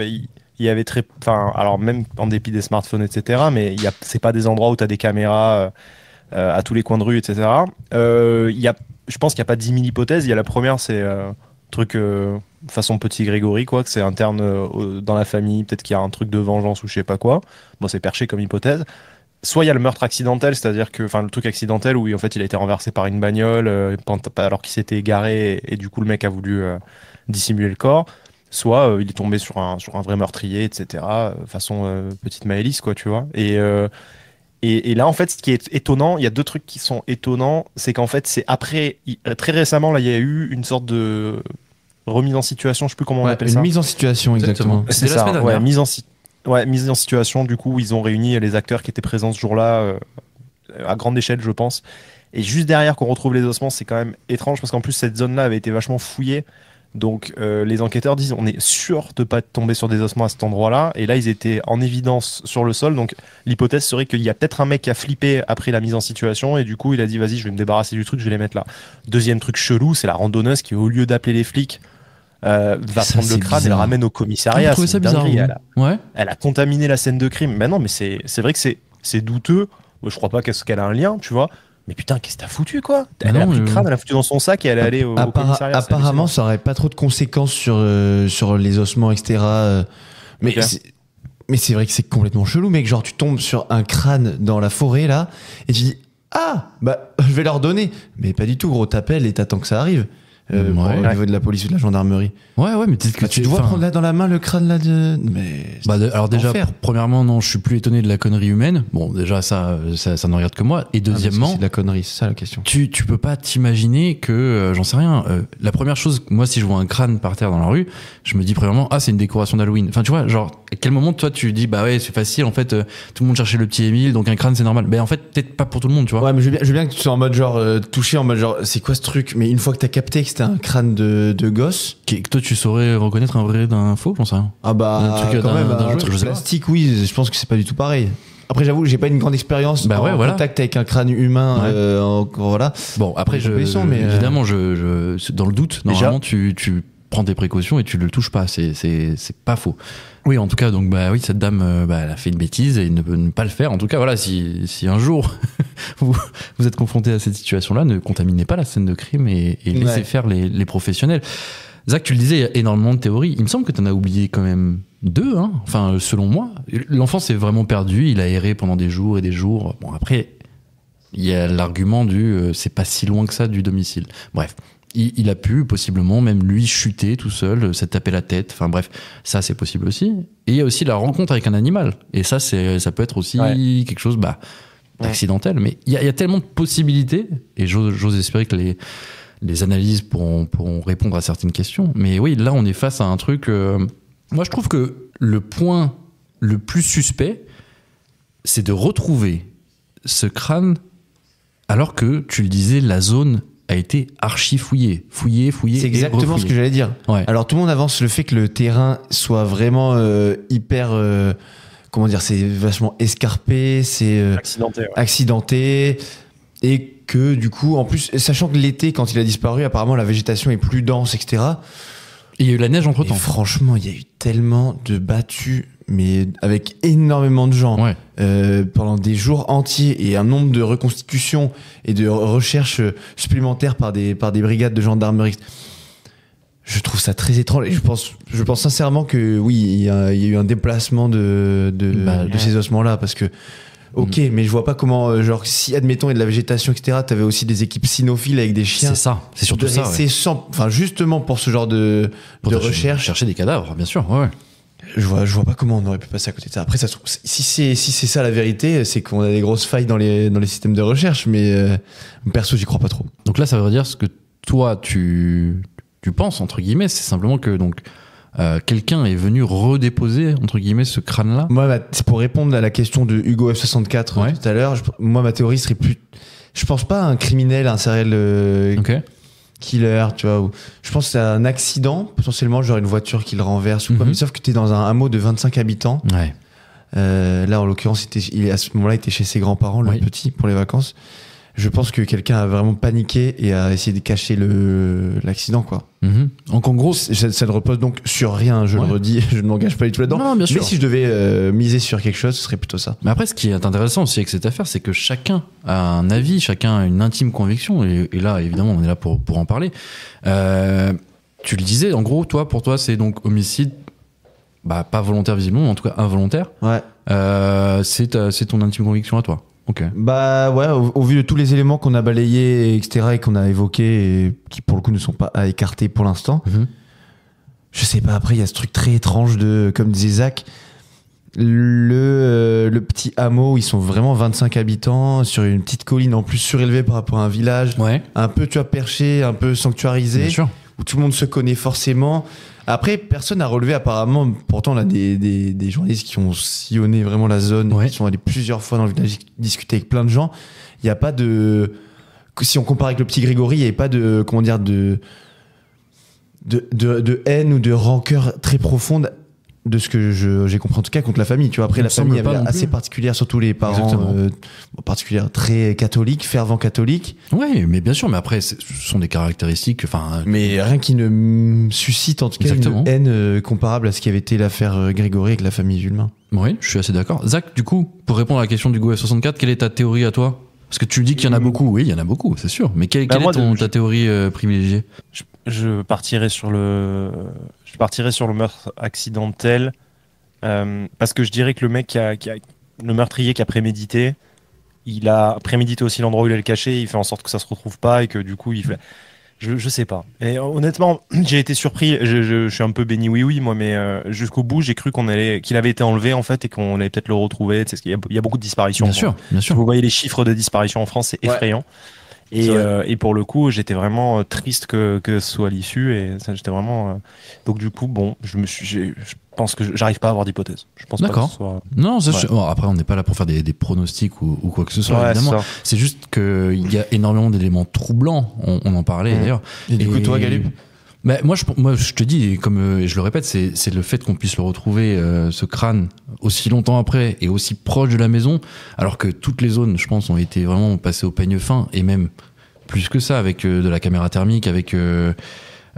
il y avait alors même en dépit des smartphones, etc., mais c'est pas des endroits où tu as des caméras à tous les coins de rue, etc. Je pense qu'il n'y a pas 10 000 hypothèses. Il y a la première, c'est truc façon petit Grégory, quoi, que c'est interne dans la famille, peut-être qu'il y a un truc de vengeance ou je sais pas quoi. Bon, c'est perché comme hypothèse. Soit il y a le meurtre accidentel, c'est-à-dire que, le truc accidentel où en fait il a été renversé par une bagnole alors qu'il s'était égaré et du coup le mec a voulu dissimuler le corps. Soit il est tombé sur un vrai meurtrier, etc. Façon petite Maëlys, quoi, tu vois. Et là, en fait, ce qui est étonnant, il y a deux trucs qui sont étonnants, c'est qu'en fait, c'est après, très récemment, là, il y a eu une sorte de remise en situation, je sais plus comment on appelle ça. Une mise en situation, exactement. C'est ça, mise en situation, du coup, ils ont réuni les acteurs qui étaient présents ce jour-là, à grande échelle, je pense. Et juste derrière qu'on retrouve les ossements, c'est quand même étrange, parce qu'en plus, cette zone-là avait été vachement fouillée. Donc les enquêteurs disent on est sûr de pas tomber sur des ossements à cet endroit-là, et là ils étaient en évidence sur le sol, donc l'hypothèse serait qu'il y a peut-être un mec qui a flippé après la mise en situation et du coup il a dit vas-y je vais me débarrasser du truc, je vais les mettre là. Deuxième truc chelou, c'est la randonneuse qui au lieu d'appeler les flics va prendre le crâne et le ramène au commissariat. C'est ça bizarre. Elle a contaminé la scène de crime. Mais non, mais c'est vrai que c'est douteux. Je crois pas qu'elle a un lien, tu vois. Mais putain, qu'est-ce que t'as foutu, quoi? Elle a pris le crâne, elle a foutu dans son sac et elle est allée au commissariat. Apparemment, ça aurait pas trop de conséquences sur les ossements, etc. Mais c'est vrai que c'est complètement chelou, mec. Genre, tu tombes sur un crâne dans la forêt, là, et tu dis je vais leur donner. Mais pas du tout, gros. T'appelles et t'attends que ça arrive. Au niveau de la police ou de la gendarmerie. Ouais, mais peut-être que tu dois prendre là dans la main le crâne là de. Mais alors déjà, premièrement, non, je suis plus étonné de la connerie humaine. Bon, déjà ça n'en regarde que moi. Et deuxièmement, c'est de la connerie, c'est ça la question. Tu peux pas t'imaginer que, j'en sais rien. La première chose, moi, si je vois un crâne par terre dans la rue, je me dis premièrement, c'est une décoration d'Halloween. Enfin, tu vois, genre, à quel moment toi tu dis, c'est facile. En fait, tout le monde cherchait le petit Émile, donc un crâne c'est normal. En fait, peut-être pas pour tout le monde, tu vois. Ouais, mais je veux bien que tu sois en mode genre touché, en mode genre, c'est quoi ce truc? Mais une fois que t'as capté que c'était un crâne de gosse. Que toi tu saurais reconnaître un vrai d'un faux, j'en sais rien. Un truc quand même, un truc plastique, oui, je pense que c'est pas du tout pareil. Après, j'avoue, j'ai pas une grande expérience en contact avec un crâne humain. Voilà. Bon, après, évidemment, dans le doute, normalement, tu prends tes précautions et tu le touches pas. C'est pas faux. Oui, en tout cas, donc cette dame, elle a fait une bêtise et ne peut ne pas le faire. En tout cas, voilà, si un jour vous êtes confronté à cette situation-là, ne contaminez pas la scène de crime et laissez faire les professionnels. Zach, tu le disais, il y a énormément de théories. Il me semble que tu en as oublié quand même 2, hein. Enfin, selon moi. L'enfant s'est vraiment perdu, il a erré pendant des jours et des jours. Bon, après, il y a l'argument du c'est pas si loin que ça du domicile. Bref. Il a pu possiblement même lui chuter tout seul, se taper la tête. Enfin bref, ça c'est possible aussi. Et il y a aussi la rencontre avec un animal. Et ça peut être aussi quelque chose d'accidentel. Mais il y a tellement de possibilités. Et j'ose espérer que les analyses pourront répondre à certaines questions. Mais oui, là on est face à un truc. Moi je trouve que le point le plus suspect, c'est de retrouver ce crâne alors que, tu le disais, la zone a été archi fouillé. C'est exactement ce que j'allais dire. Ouais. Alors tout le monde avance le fait que le terrain soit vraiment hyper c'est vachement escarpé, c'est accidenté et que du coup en plus sachant que l'été quand il a disparu apparemment la végétation est plus dense, etc. Et il y a eu la neige entre temps. Franchement, il y a eu tellement de battues, mais avec énormément de gens pendant des jours entiers et un nombre de reconstitutions et de recherches supplémentaires par des brigades de gendarmerie. Je trouve ça très étrange et je pense sincèrement que oui, il y a eu un déplacement de ces ossements-là parce que mais je vois pas comment, genre, si admettons il y a de la végétation, etc., t'avais aussi des équipes cynophiles avec des chiens. C'est ça, c'est surtout ça. Enfin, justement pour ce genre de recherche. Chercher des cadavres, bien sûr, ouais. Je vois pas comment on aurait pu passer à côté de ça. Après, ça se trouve, si c'est ça la vérité, c'est qu'on a des grosses failles dans les systèmes de recherche, mais perso, j'y crois pas trop. Donc là, ça veut dire que toi tu penses, entre guillemets, c'est simplement que donc quelqu'un est venu redéposer, entre guillemets, ce crâne-là. Moi, c'est pour répondre à la question de Hugo F64 tout à l'heure, moi, ma théorie serait plus... Je pense pas à un criminel, un serial killer, tu vois. Je pense à un accident, potentiellement, genre une voiture qui le renverse ou quoi. Mais sauf que t'es dans un hameau de 25 habitants. Ouais. Là, en l'occurrence, à ce moment-là, il était chez ses grands-parents, le petit, pour les vacances. Je pense que quelqu'un a vraiment paniqué et a essayé de cacher l'accident, quoi. Donc en gros, ça ne repose donc sur rien, je le redis, je ne m'engage pas du tout là-dedans. Non, bien sûr. Mais si je devais miser sur quelque chose, ce serait plutôt ça. Mais après, ce qui est intéressant aussi avec cette affaire, c'est que chacun a un avis, chacun a une intime conviction, et là, évidemment, on est là pour en parler. Tu le disais, en gros, pour toi, c'est donc homicide, pas volontaire visiblement, mais en tout cas involontaire. Ouais. C'est ton intime conviction à toi. Ok. Bah ouais, au vu de tous les éléments qu'on a balayés, etc., et qu'on a évoqués, et qui pour le coup ne sont pas à écarter pour l'instant, je sais pas, après il y a ce truc très étrange de, comme disait Zach, le petit hameau où ils sont vraiment 25 habitants, sur une petite colline en plus surélevée par rapport à un village, un peu, tu vois, perché, un peu sanctuarisé, bien sûr, où tout le monde se connaît forcément. Après, personne n'a relevé apparemment. Pourtant, on a des journalistes qui ont sillonné vraiment la zone, qui sont allés plusieurs fois dans le village discuter avec plein de gens. Il n'y a pas de... Si on compare avec le petit Grégory, il n'y avait pas de... Comment dire, de haine ou de rancœur très profonde, de ce que j'ai compris en tout cas, contre la famille. Tu vois, après, la famille avait assez particulière, surtout les parents particulières, très catholiques, fervents catholiques. Oui, mais bien sûr, mais après, ce sont des caractéristiques... Mais rien qui ne suscite en tout cas une haine comparable à ce qui avait été l'affaire Grégory avec la famille Villemain. Oui, je suis assez d'accord. Zach, du coup, pour répondre à la question du Go F64, quelle est ta théorie à toi ? Parce que tu dis qu'il y en a beaucoup. Oui, il y en a beaucoup, c'est sûr. Mais quelle est ta théorie privilégiée ? Je partirais sur le meurtre accidentel, parce que je dirais que le mec le meurtrier qui a prémédité, il a prémédité aussi l'endroit où il allait le cacher, il fait en sorte que ça se retrouve pas et que du coup il fait... Je sais pas. Et honnêtement, j'ai été surpris. Je suis un peu béni oui moi, mais jusqu'au bout j'ai cru qu'il avait été enlevé en fait et qu'on allait peut-être le retrouver. Tu sais, il y a beaucoup de disparitions. Bien sûr. Vous voyez les chiffres de disparition en France, c'est effrayant. Et pour le coup, j'étais vraiment triste que ce soit l'issue, et ça, j'étais vraiment. Donc du coup, bon, je pense que j'arrive pas à avoir d'hypothèse. Je pense D'accord. pas que ce soit. Non, bon, après, on n'est pas là pour faire des pronostics ou quoi que ce soit, évidemment. C'est juste qu'il y a énormément d'éléments troublants. On en parlait d'ailleurs. Et du coup, toi, Galup, moi, je te dis, comme je le répète, c'est le fait qu'on puisse le retrouver, ce crâne, aussi longtemps après et aussi proche de la maison, alors que toutes les zones, je pense, ont été vraiment passées au peigne fin, et même plus que ça, avec de la caméra thermique, avec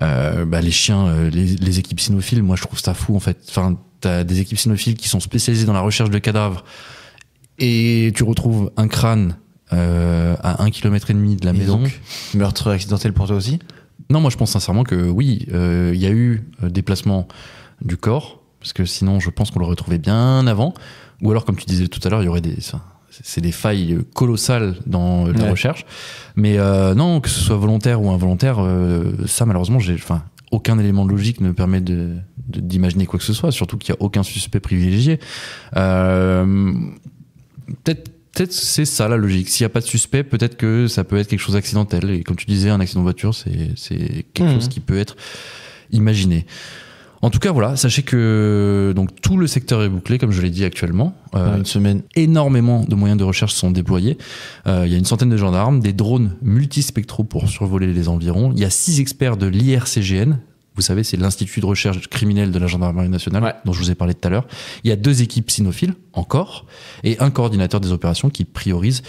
les chiens, les équipes cynophiles. Moi, je trouve ça fou, en fait. Enfin, t'as des équipes cynophiles qui sont spécialisées dans la recherche de cadavres, et tu retrouves un crâne à 1,5 km de la maison. Donc, meurtre accidentel pour toi aussi ? Non, moi je pense sincèrement que oui, il y a eu déplacement du corps, parce que sinon je pense qu'on l'aurait trouvé bien avant, ou alors comme tu disais tout à l'heure, il y aurait c'est des failles colossales dans la recherche, mais non, que ce soit volontaire ou involontaire, ça malheureusement, aucun élément logique ne permet d'imaginer quoi que ce soit, surtout qu'il n'y a aucun suspect privilégié. Peut-être c'est ça la logique. S'il n'y a pas de suspect, peut-être que ça peut être quelque chose d'accidentel. Et comme tu disais, un accident de voiture, c'est quelque chose qui peut être imaginé. En tout cas, voilà, sachez que donc tout le secteur est bouclé, comme je l'ai dit actuellement. Une semaine. Énormément de moyens de recherche sont déployés. Il y a une centaine de gendarmes, des drones multispectraux pour survoler les environs. Il y a 6 experts de l'IRCGN. Vous savez, c'est l'Institut de recherche criminelle de la gendarmerie nationale, dont je vous ai parlé tout à l'heure. Il y a 2 équipes cynophiles, encore, et un coordinateur des opérations qui priorise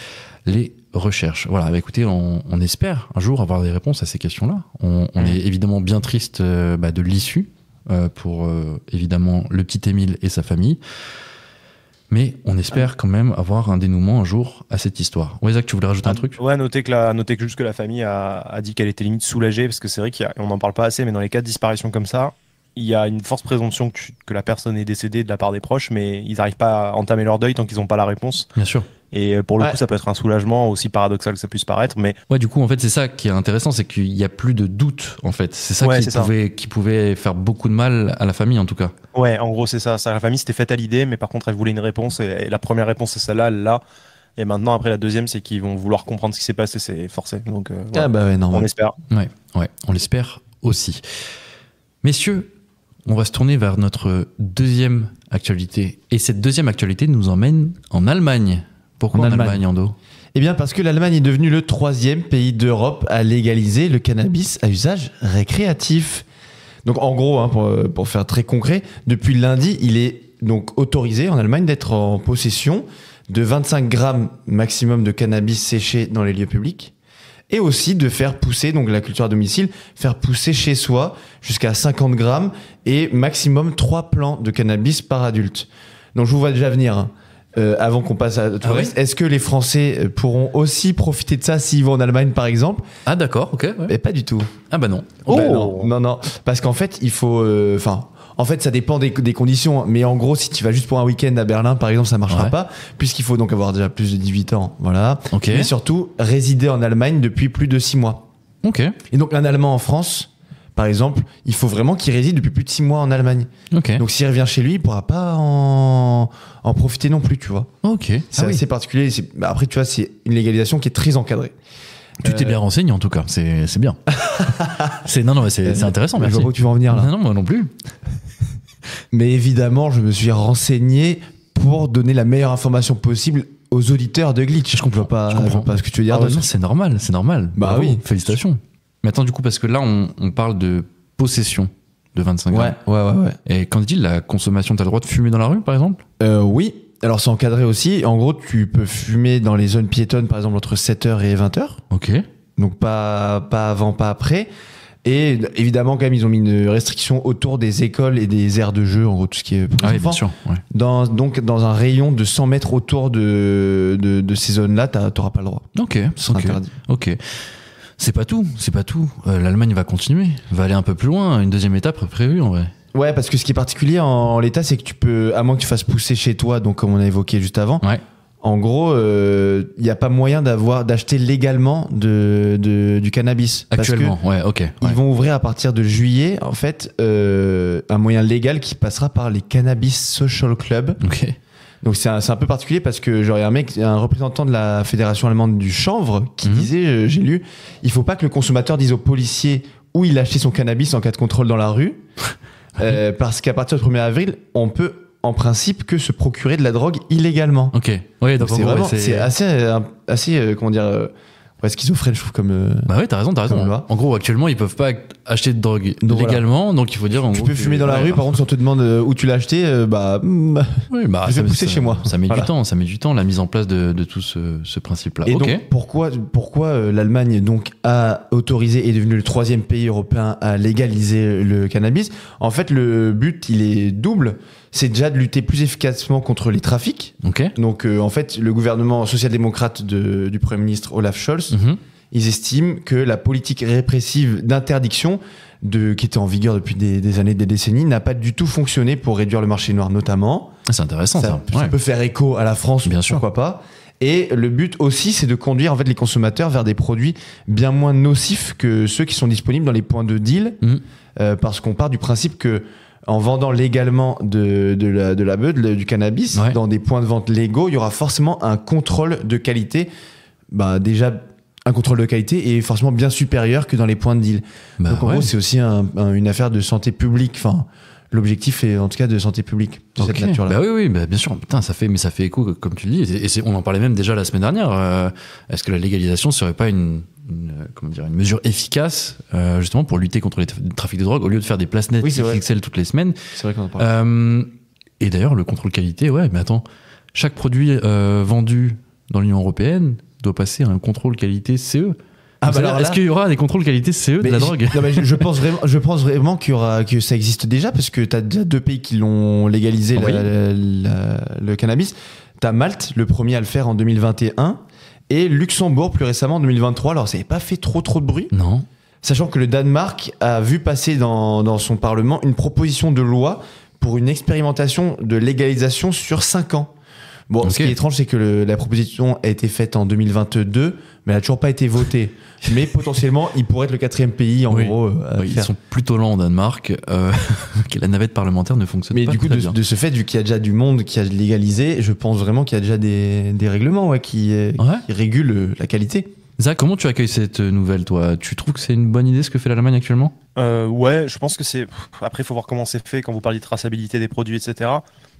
les recherches. Voilà, écoutez, on espère un jour avoir des réponses à ces questions-là. On est évidemment bien triste de l'issue pour évidemment le petit Émile et sa famille. Mais on espère quand même avoir un dénouement un jour à cette histoire. Ouais, Zach, tu voulais rajouter un truc ? Ouais, notez que juste que la famille a dit qu'elle était limite soulagée, parce que c'est vrai qu'on n'en parle pas assez, mais dans les cas de disparition comme ça, il y a une forte présomption que la personne est décédée de la part des proches, mais ils n'arrivent pas à entamer leur deuil tant qu'ils n'ont pas la réponse. Bien sûr. Et pour le coup, ça peut être un soulagement, aussi paradoxal que ça puisse paraître, mais... Ouais, du coup, en fait, c'est ça qui est intéressant, c'est qu'il n'y a plus de doute, en fait. C'est ça, qui pouvait faire beaucoup de mal à la famille, en tout cas. Ouais, en gros, c'est ça. La famille s'était faite à l'idée, mais par contre, elle voulait une réponse, et la première réponse, c'est celle-là, Et maintenant, après, la deuxième, c'est qu'ils vont vouloir comprendre ce qui s'est passé, c'est forcé. Donc, Ah bah ouais, normal. on espère. Ouais, on l'espère aussi. Messieurs, on va se tourner vers notre deuxième actualité. Et cette deuxième actualité nous emmène en Allemagne. Pourquoi en Allemagne, Ando ? Eh bien parce que l'Allemagne est devenue le 3e pays d'Europe à légaliser le cannabis à usage récréatif. Donc en gros, hein, pour faire très concret, depuis lundi, il est donc autorisé en Allemagne d'être en possession de 25 grammes maximum de cannabis séché dans les lieux publics et aussi de faire pousser, donc la culture à domicile, faire pousser chez soi jusqu'à 50 grammes et maximum 3 plants de cannabis par adulte. Donc je vous vois déjà venir, hein. Avant qu'on passe à tout le reste, est-ce que les Français pourront aussi profiter de ça s'ils vont en Allemagne par exemple ? Ah d'accord, ok. Ouais. Mais pas du tout. Ah bah non. Oh bah non. Parce qu'en fait, il faut... en fait, ça dépend des conditions. Mais en gros, si tu vas juste pour un week-end à Berlin, par exemple, ça marchera pas. Puisqu'il faut donc avoir déjà plus de 18 ans. Voilà. Okay. Mais surtout, résider en Allemagne depuis plus de 6 mois. Ok. Et donc, un Allemand en France, par exemple, il faut vraiment qu'il réside depuis plus de 6 mois en Allemagne. Ok. Donc, s'il revient chez lui, il pourra pas en profiter non plus, tu vois. Ok. C'est assez particulier. Après, tu vois, c'est une légalisation qui est très encadrée. Tu t'es bien renseigné en tout cas, c'est bien. C'est intéressant. Je Merci. vois pas où tu vas en venir là. Non, moi non plus. Mais évidemment, je me suis renseigné pour donner la meilleure information possible aux auditeurs de Glitch. Je comprends pas ce que tu veux dire. Ah ouais, non, c'est normal. Bah bravo, oui. Félicitations. Mais attends, du coup, parce que là, on parle de possession de 25 grammes. Ouais. Et quand dit la consommation, t'as le droit de fumer dans la rue, par exemple ? Oui. Alors, c'est encadré aussi. En gros, tu peux fumer dans les zones piétonnes, par exemple, entre 7h et 20h. Ok. Donc, pas avant, pas après. Et évidemment, quand même, ils ont mis une restriction autour des écoles et des aires de jeu, en gros, tout ce qui est pour les Ah oui, enfants. bien sûr. Ouais. Donc, dans un rayon de 100 mètres autour de ces zones-là, t'auras pas le droit. Ok. C'est interdit. Ok. C'est pas tout. L'Allemagne va continuer, va aller un peu plus loin. Une deuxième étape prévue, en vrai. Ouais, parce que ce qui est particulier en l'état, c'est que tu peux, à moins que tu fasses pousser chez toi, donc comme on a évoqué juste avant, en gros, il n'y a pas moyen d'acheter légalement du cannabis. Actuellement, parce que ils vont ouvrir à partir de juillet, en fait, un moyen légal qui passera par les Cannabis Social Club. Ok. Donc c'est un peu particulier parce que genre, il y a un représentant de la Fédération allemande du chanvre qui disait, j'ai lu, il faut pas que le consommateur dise aux policiers où il a acheté son cannabis en cas de contrôle dans la rue. Parce qu'à partir du 1er avril, on peut en principe que se procurer de la drogue illégalement. Ok. Oui, donc c'est assez comment dire, schizophrène, je trouve, comme. Bah oui, t'as raison. En gros, actuellement, ils peuvent pas acheter de drogue légalement, donc il faut dire. En tu gros, peux fumer dans la rue, par contre, si on te demande où tu l'as acheté, je vais pousser chez moi. Ça met du temps, la mise en place de tout ce principe-là. Et donc, pourquoi l'Allemagne donc a autorisé et est devenue le 3e pays européen à légaliser le cannabis ? En fait, le but, il est double. C'est déjà de lutter plus efficacement contre les trafics. Okay. Donc, en fait, le gouvernement social-démocrate du Premier ministre Olaf Scholz, ils estiment que la politique répressive d'interdiction qui était en vigueur depuis des années, des décennies, n'a pas du tout fonctionné pour réduire le marché noir, notamment. C'est intéressant, ça. Ça peut faire écho à la France, bien sûr. Pourquoi pas. Et le but aussi, c'est de conduire en fait les consommateurs vers des produits bien moins nocifs que ceux qui sont disponibles dans les points de deal, parce qu'on part du principe que en vendant légalement de la beuh, du cannabis, dans des points de vente légaux, il y aura forcément un contrôle de qualité, déjà un contrôle de qualité et forcément bien supérieur que dans les points de deal. Donc en gros, c'est aussi une affaire de santé publique. Enfin, l'objectif est en tout cas de santé publique de cette nature-là. Bah oui, bien sûr. Putain, ça fait écho, comme tu le dis. Et on en parlait même déjà la semaine dernière. Est-ce que la légalisation serait pas une mesure efficace justement pour lutter contre les trafics de drogue au lieu de faire des places nettes XXL toutes les semaines. C'est vrai qu'on en parle. Et d'ailleurs, le contrôle qualité, mais attends, chaque produit vendu dans l'Union européenne doit passer à un contrôle qualité CE. Est-ce qu'il y aura des contrôles qualité CE de la drogue ? Non, mais je pense vraiment que ça existe déjà parce que tu as déjà 2 pays qui l'ont légalisé le cannabis. Tu as Malte, le premier à le faire en 2021. Et Luxembourg, plus récemment, en 2023. Alors, ça n'avait pas fait trop de bruit. Non. Sachant que le Danemark a vu passer dans son parlement une proposition de loi pour une expérimentation de légalisation sur 5 ans. Bon, ce qui est étrange, c'est que la proposition a été faite en 2022, mais elle n'a toujours pas été votée. Mais potentiellement, il pourrait être le 4e pays, en gros. Ils sont plutôt lents au Danemark. Que la navette parlementaire ne fonctionne pas. Mais du coup, de ce fait, vu qu'il y a déjà du monde qui a légalisé, je pense vraiment qu'il y a déjà des règlements qui régulent la qualité. Zach, comment tu accueilles cette nouvelle, toi? Tu trouves que c'est une bonne idée ce que fait l'Allemagne actuellement? Ouais, je pense que c'est... Après, il faut voir comment c'est fait quand vous parlez de traçabilité des produits, etc.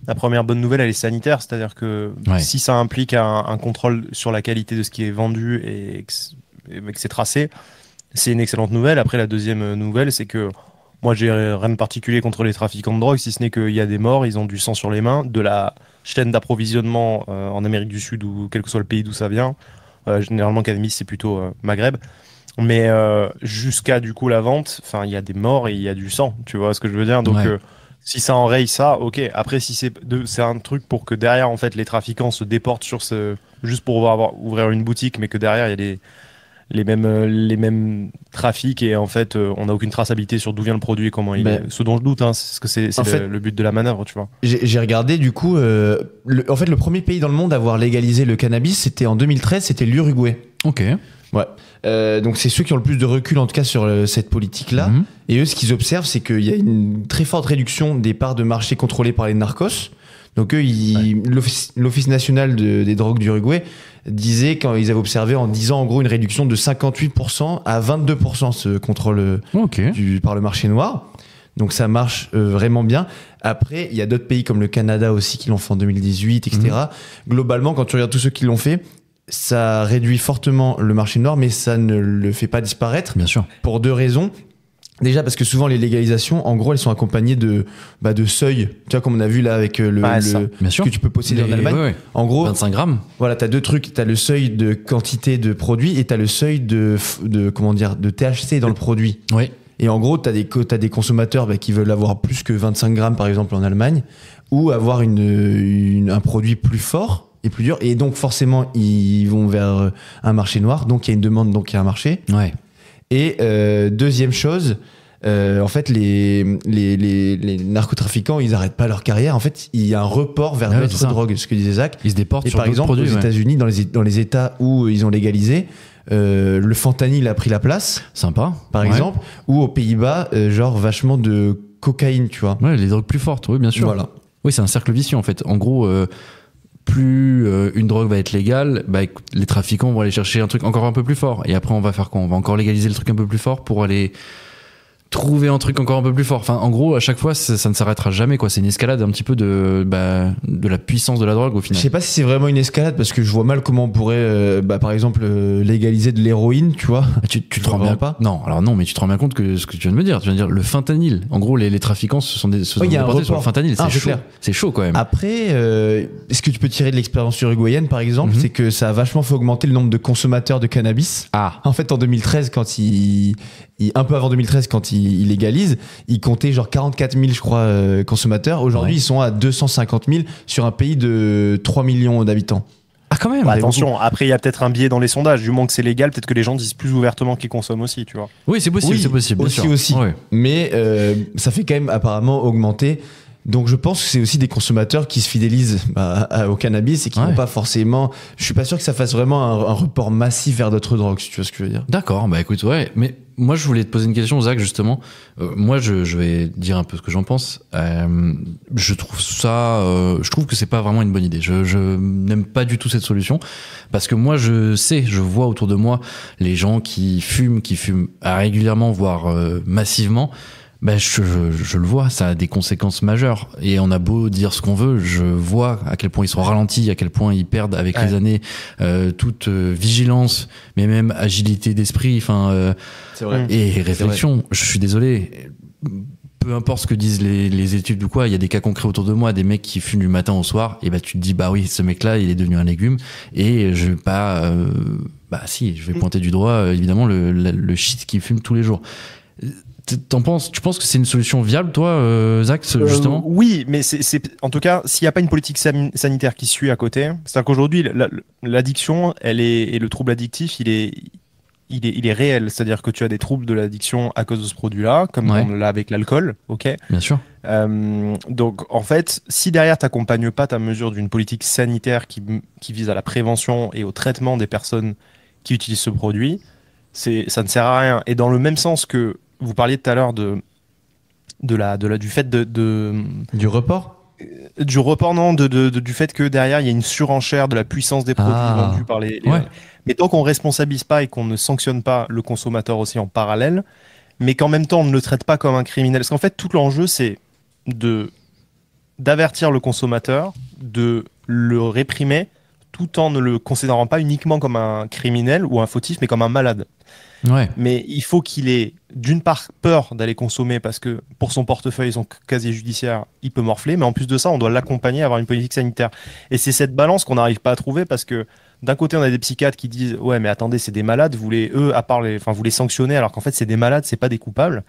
La première bonne nouvelle, elle est sanitaire, c'est-à-dire que si ça implique un contrôle sur la qualité de ce qui est vendu et que c'est tracé, c'est une excellente nouvelle. Après, la deuxième nouvelle, c'est que moi, j'ai rien de particulier contre les trafiquants de drogue, si ce n'est qu'il y a des morts, ils ont du sang sur les mains, de la chaîne d'approvisionnement en Amérique du Sud ou quel que soit le pays d'où ça vient. Généralement, cannabis, c'est plutôt Maghreb. Mais jusqu'à du coup la vente, il y a des morts et il y a du sang, tu vois ce que je veux dire. Donc si ça enraye ça, ok. Après, si c'est un truc pour que derrière, en fait, les trafiquants se déportent sur juste pour ouvrir une boutique, mais que derrière, il y a les mêmes trafics et en fait, on n'a aucune traçabilité sur d'où vient le produit et comment il est. Ce dont je doute, c'est que c'est le but de la manœuvre, tu vois. J'ai regardé du coup, en fait, le premier pays dans le monde à avoir légalisé le cannabis, c'était en 2013, c'était l'Uruguay. Ok. Ouais. Donc c'est ceux qui ont le plus de recul en tout cas sur cette politique-là. Et eux, ce qu'ils observent, c'est qu'il y a une très forte réduction des parts de marché contrôlées par les narcos. Donc eux, l'Office national des drogues d'Uruguay disait, quand ils avaient observé en 10 ans en gros une réduction de 58% à 22% ce contrôle par le marché noir. Donc ça marche vraiment bien. Après, il y a d'autres pays comme le Canada aussi qui l'ont fait en 2018, etc. Globalement, quand tu regardes tous ceux qui l'ont fait, ça réduit fortement le marché noir, mais ça ne le fait pas disparaître. Bien sûr. Pour 2 raisons. Déjà parce que souvent les légalisations, en gros, elles sont accompagnées de seuils. Tu vois, comme on a vu là avec ce que tu peux posséder en Allemagne. En gros, 25 grammes. Voilà, t'as 2 trucs. T'as le seuil de quantité de produit et t'as le seuil de THC dans le produit. Oui. Et en gros, t'as des consommateurs qui veulent avoir plus que 25 grammes, par exemple, en Allemagne, ou avoir un produit plus fort et plus dur. Et donc, forcément, ils vont vers un marché noir. Donc, il y a une demande, donc il y a un marché. Ouais. Et deuxième chose, en fait, les narcotrafiquants, ils n'arrêtent pas leur carrière. En fait, il y a un report vers d'autres drogues, ce que disait Zach. Ils se déportent sur d'autres produits. Par exemple, aux États-Unis, dans les États où ils ont légalisé, le fentanyl a pris la place. Sympa. Par exemple. Ou aux Pays-Bas, genre vachement de cocaïne, tu vois. Ouais, les drogues plus fortes, oui, bien sûr. Voilà. Oui, c'est un cercle vicieux, en fait. En gros, plus une drogue va être légale, les trafiquants vont aller chercher un truc encore un peu plus fort. Et après, on va faire quoi? On va encore légaliser le truc un peu plus fort pour aller trouver un truc encore un peu plus fort. Enfin, en gros, à chaque fois, ça ne s'arrêtera jamais, quoi. C'est une escalade un petit peu de la puissance de la drogue au final. Je sais pas si c'est vraiment une escalade parce que je vois mal comment on pourrait, par exemple, légaliser de l'héroïne, tu vois. Tu te rends bien pas? Non, alors non, mais tu te rends bien compte que ce que tu viens de me dire. Tu viens de dire le fentanyl. En gros, les trafiquants se sont déportés sur le fentanyl. C'est chaud. C'est chaud quand même. Après, ce que tu peux tirer de l'expérience uruguayenne, par exemple, c'est que ça a vachement fait augmenter le nombre de consommateurs de cannabis. En fait, en 2013, un peu avant 2013, quand ils légalisent, ils comptaient genre 44 000, je crois, consommateurs. Aujourd'hui, ils sont à 250 000 sur un pays de 3 millions d'habitants. Ah, quand même. Attention, après, il y a peut-être un biais dans les sondages. Du moment que c'est légal, peut-être que les gens disent plus ouvertement qu'ils consomment aussi, tu vois. Oui, c'est possible, c'est possible. Aussi. Ouais. Mais ça fait quand même apparemment augmenter. Donc je pense que c'est aussi des consommateurs qui se fidélisent au cannabis et qui n'ont pas forcément... Je suis pas sûr que ça fasse vraiment un report massif vers d'autres drogues, si tu vois ce que je veux dire. D'accord, écoute, ouais. Mais moi je voulais te poser une question, Zach, justement. Moi je vais dire un peu ce que j'en pense. Je trouve que c'est pas vraiment une bonne idée. Je n'aime pas du tout cette solution parce que moi je vois autour de moi les gens qui fument régulièrement, voire massivement. Je le vois, ça a des conséquences majeures. Et on a beau dire ce qu'on veut, je vois à quel point ils sont ralentis, à quel point ils perdent avec les années toute vigilance, mais même agilité d'esprit, c'est vrai. Et réflexion. Je suis désolé. Peu importe ce que disent les études ou quoi, il y a des cas concrets autour de moi, des mecs qui fument du matin au soir, et tu te dis, oui, ce mec-là, il est devenu un légume, et je vais pas, je vais pointer du doigt, évidemment, le shit qu'il fume tous les jours. Tu penses que c'est une solution viable, toi, Zach, justement? Oui, mais en tout cas, s'il n'y a pas une politique sanitaire qui suit à côté, c'est-à-dire qu'aujourd'hui, l'addiction, et le trouble addictif, il est réel. C'est-à-dire que tu as des troubles de l'addiction à cause de ce produit-là, comme on l'a avec l'alcool, ok? Bien sûr. Donc en fait, si derrière t'accompagnes pas ta mesure d'une politique sanitaire qui vise à la prévention et au traitement des personnes qui utilisent ce produit, ça ne sert à rien. Et dans le même sens que vous parliez tout à l'heure du fait Du report du report, non, du fait que derrière il y a une surenchère de la puissance des produits vendus par les Ouais. Mais tant qu'on responsabilise pas et qu'on ne sanctionne pas le consommateur aussi en parallèle, mais qu'en même temps on ne le traite pas comme un criminel, parce qu'en fait tout l'enjeu c'est d'avertir le consommateur, de le réprimer, tout en ne le considérant pas uniquement comme un criminel ou un fautif, mais comme un malade. Ouais. Mais il faut qu'il ait d'une part peur d'aller consommer parce que pour son portefeuille, son casier judiciaire, il peut morfler, mais en plus de ça, on doit l'accompagner à avoir une politique sanitaire. Et c'est cette balance qu'on n'arrive pas à trouver parce que d'un côté, on a des psychiatres qui disent ouais, mais attendez, c'est des malades, vous les sanctionnez alors qu'en fait, c'est des malades, c'est pas des coupables.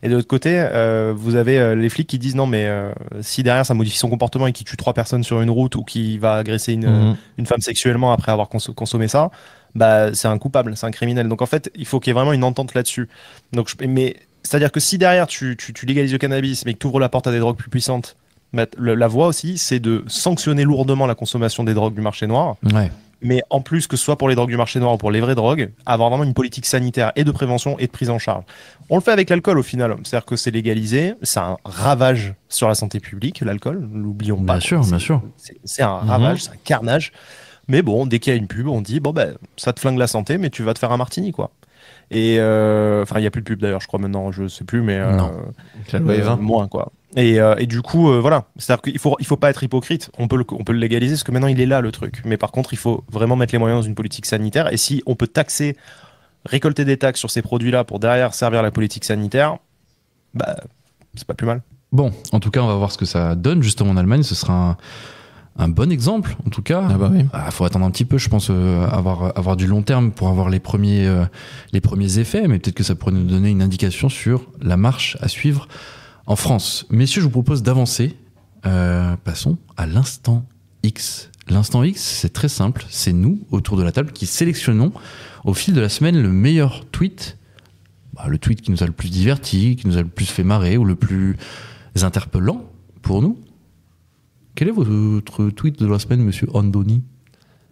Et de l'autre côté, vous avez les flics qui disent non, mais si derrière ça modifie son comportement et qu'il tue 3 personnes sur une route ou qu'il va agresser une femme sexuellement après avoir consommé ça, bah c'est un coupable, c'est un criminel. Donc en fait, il faut qu'il y ait vraiment une entente là-dessus. Donc, mais c'est-à-dire que si derrière tu légalises le cannabis, mais que tu ouvres la porte à des drogues plus puissantes, la voie aussi, c'est de sanctionner lourdement la consommation des drogues du marché noir. Ouais. Mais en plus, que ce soit pour les drogues du marché noir ou pour les vraies drogues, avoir vraiment une politique sanitaire et de prévention et de prise en charge. On le fait avec l'alcool au final. C'est-à-dire que c'est légisé, c'est un ravage sur la santé publique, l'alcool, n'oublions pas. Bien sûr. C'est un ravage, c'est un carnage. Mais bon, dès qu'il y a une pub, on dit, bon, ben, ça te flingue la santé, mais tu vas te faire un martini, quoi. Et enfin, il n'y a plus de pub d'ailleurs, je crois maintenant, je sais plus, mais Non. La loi est 20. moins, quoi. Et du coup, voilà. C'est-à-dire qu'il faut pas être hypocrite. On peut le légaliser parce que maintenant il est là le truc. Mais par contre, il faut vraiment mettre les moyens dans une politique sanitaire. Et si on peut récolter des taxes sur ces produits-là pour derrière servir la politique sanitaire, bah, c'est pas plus mal. Bon, en tout cas, on va voir ce que ça donne justement en Allemagne. Ce sera un bon exemple, en tout cas. Ah bah oui. Faut attendre un petit peu, je pense, avoir du long terme pour avoir les premiers effets, mais peut-être que ça pourrait nous donner une indication sur la marche à suivre en France. Messieurs, je vous propose d'avancer. Passons à l'instant X. L'instant X, c'est très simple. C'est nous, autour de la table, qui sélectionnons au fil de la semaine le meilleur tweet, le tweet qui nous a le plus diverti, qui nous a le plus fait marrer ou le plus interpellant pour nous. Quel est votre tweet de la semaine, monsieur Andoni?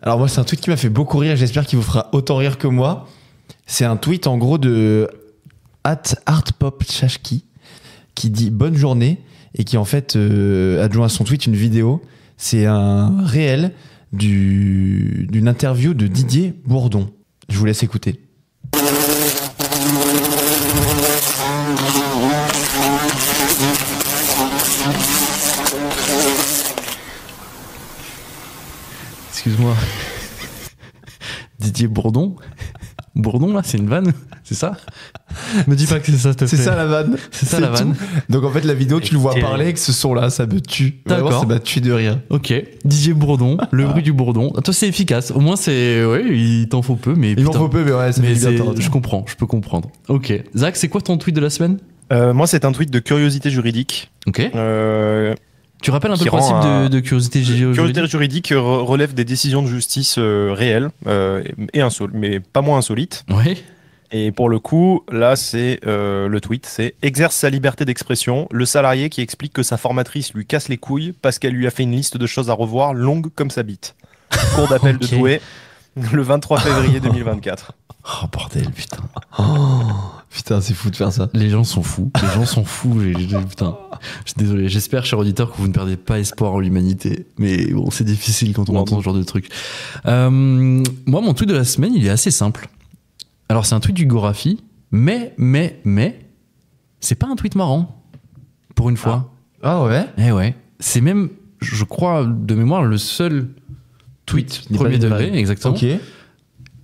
Alors moi, c'est un tweet qui m'a fait beaucoup rire. J'espère qu'il vous fera autant rire que moi. C'est un tweet en gros de @artpopchashki qui dit bonne journée et qui en fait adjoint à son tweet une vidéo. C'est un réel d'une interview de Didier Bourdon. Je vous laisse écouter. Excuse-moi. Didier Bourdon. Bourdon, là, c'est une vanne, c'est ça? Me dis pas que c'est ça, s'il te plaît. C'est ça la vanne. C'est ça la vanne. Donc en fait, la vidéo, tu le vois parler avec ce son-là, ça me tue. Vraiment, D'accord. ça m'a tué de rire. Ok. Didier Bourdon, le bruit du bourdon. Toi, c'est efficace. Au moins, c'est. Ouais, il t'en faut peu, mais. Il m'en faut peu, mais ouais, ça mais fait bien. je comprends, je peux comprendre. Ok. Zach, c'est quoi ton tweet de la semaine? Moi, c'est un tweet de curiosité juridique. Ok. Tu rappelles un peu qui le principe rend de curiosité juridique? Curiosité juridique relève des décisions de justice réelles mais pas moins insolites. Oui. Et pour le coup, là, c'est le tweet, c'est « Exerce sa liberté d'expression, le salarié qui explique que sa formatrice lui casse les couilles parce qu'elle lui a fait une liste de choses à revoir longue comme sa bite. » Cour d'appel de Douai, le 23 février 2024. Oh bordel, putain. Putain, c'est fou de faire ça. Les gens sont fous. Les gens sont fous. Putain. Je suis désolé. J'espère, cher auditeur, que vous ne perdez pas espoir en l'humanité. Mais bon, c'est difficile quand on entend ce genre de truc. Moi, mon tweet de la semaine, il est assez simple. Alors, c'est un tweet du Gorafi, mais, c'est pas un tweet marrant. Pour une fois. Ah ouais? Eh ouais. C'est même, je crois, de mémoire, le seul tweet n'est premier pas une degré, vanne. exactement. Ok.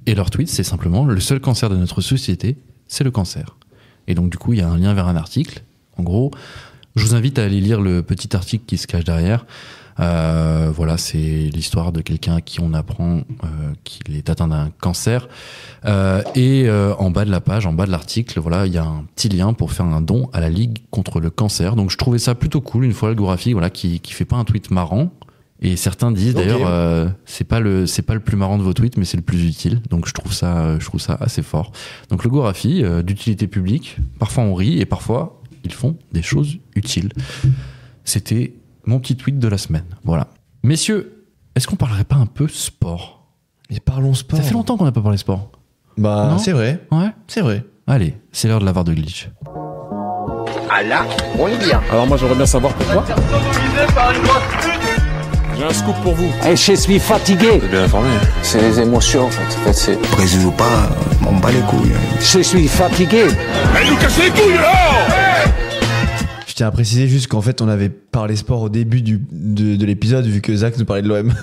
Et leur tweet, c'est simplement le seul cancer de notre société, c'est le cancer. Et donc, du coup, il y a un lien vers un article. En gros, je vous invite à aller lire le petit article qui se cache derrière. Voilà, c'est l'histoire de quelqu'un à qui on apprend qu'il est atteint d'un cancer. Et en bas de la page, en bas de l'article, voilà, il y a un petit lien pour faire un don à la Ligue contre le cancer. Donc, je trouvais ça plutôt cool, une fois le Gorafi, voilà, qui fait pas un tweet marrant. Et certains disent d'ailleurs, c'est pas le plus marrant de vos tweets, mais c'est le plus utile. Donc je trouve ça assez fort. Donc le Gorafi, d'utilité publique, parfois on rit et parfois ils font des choses utiles. C'était mon petit tweet de la semaine. Voilà. Messieurs, est-ce qu'on parlerait pas un peu sport ? Et parlons sport. Ça fait longtemps qu'on n'a pas parlé sport. Bah, Non ? c'est vrai. Ouais. C'est vrai. Allez, c'est l'heure de la VAR de glitch. Ah là, on est bien. Alors moi j'aimerais bien savoir pourquoi. J'ai un scoop pour vous. Et je suis fatigué. Vous êtes bien informé. C'est les émotions en fait. C'est... Après, je joue pas, m'en bats les couilles. Je suis fatigué. Allez nous casser les couilles là. Je tiens à préciser juste qu'en fait, on avait parlé sport au début de l'épisode, vu que Zach nous parlait de l'OM.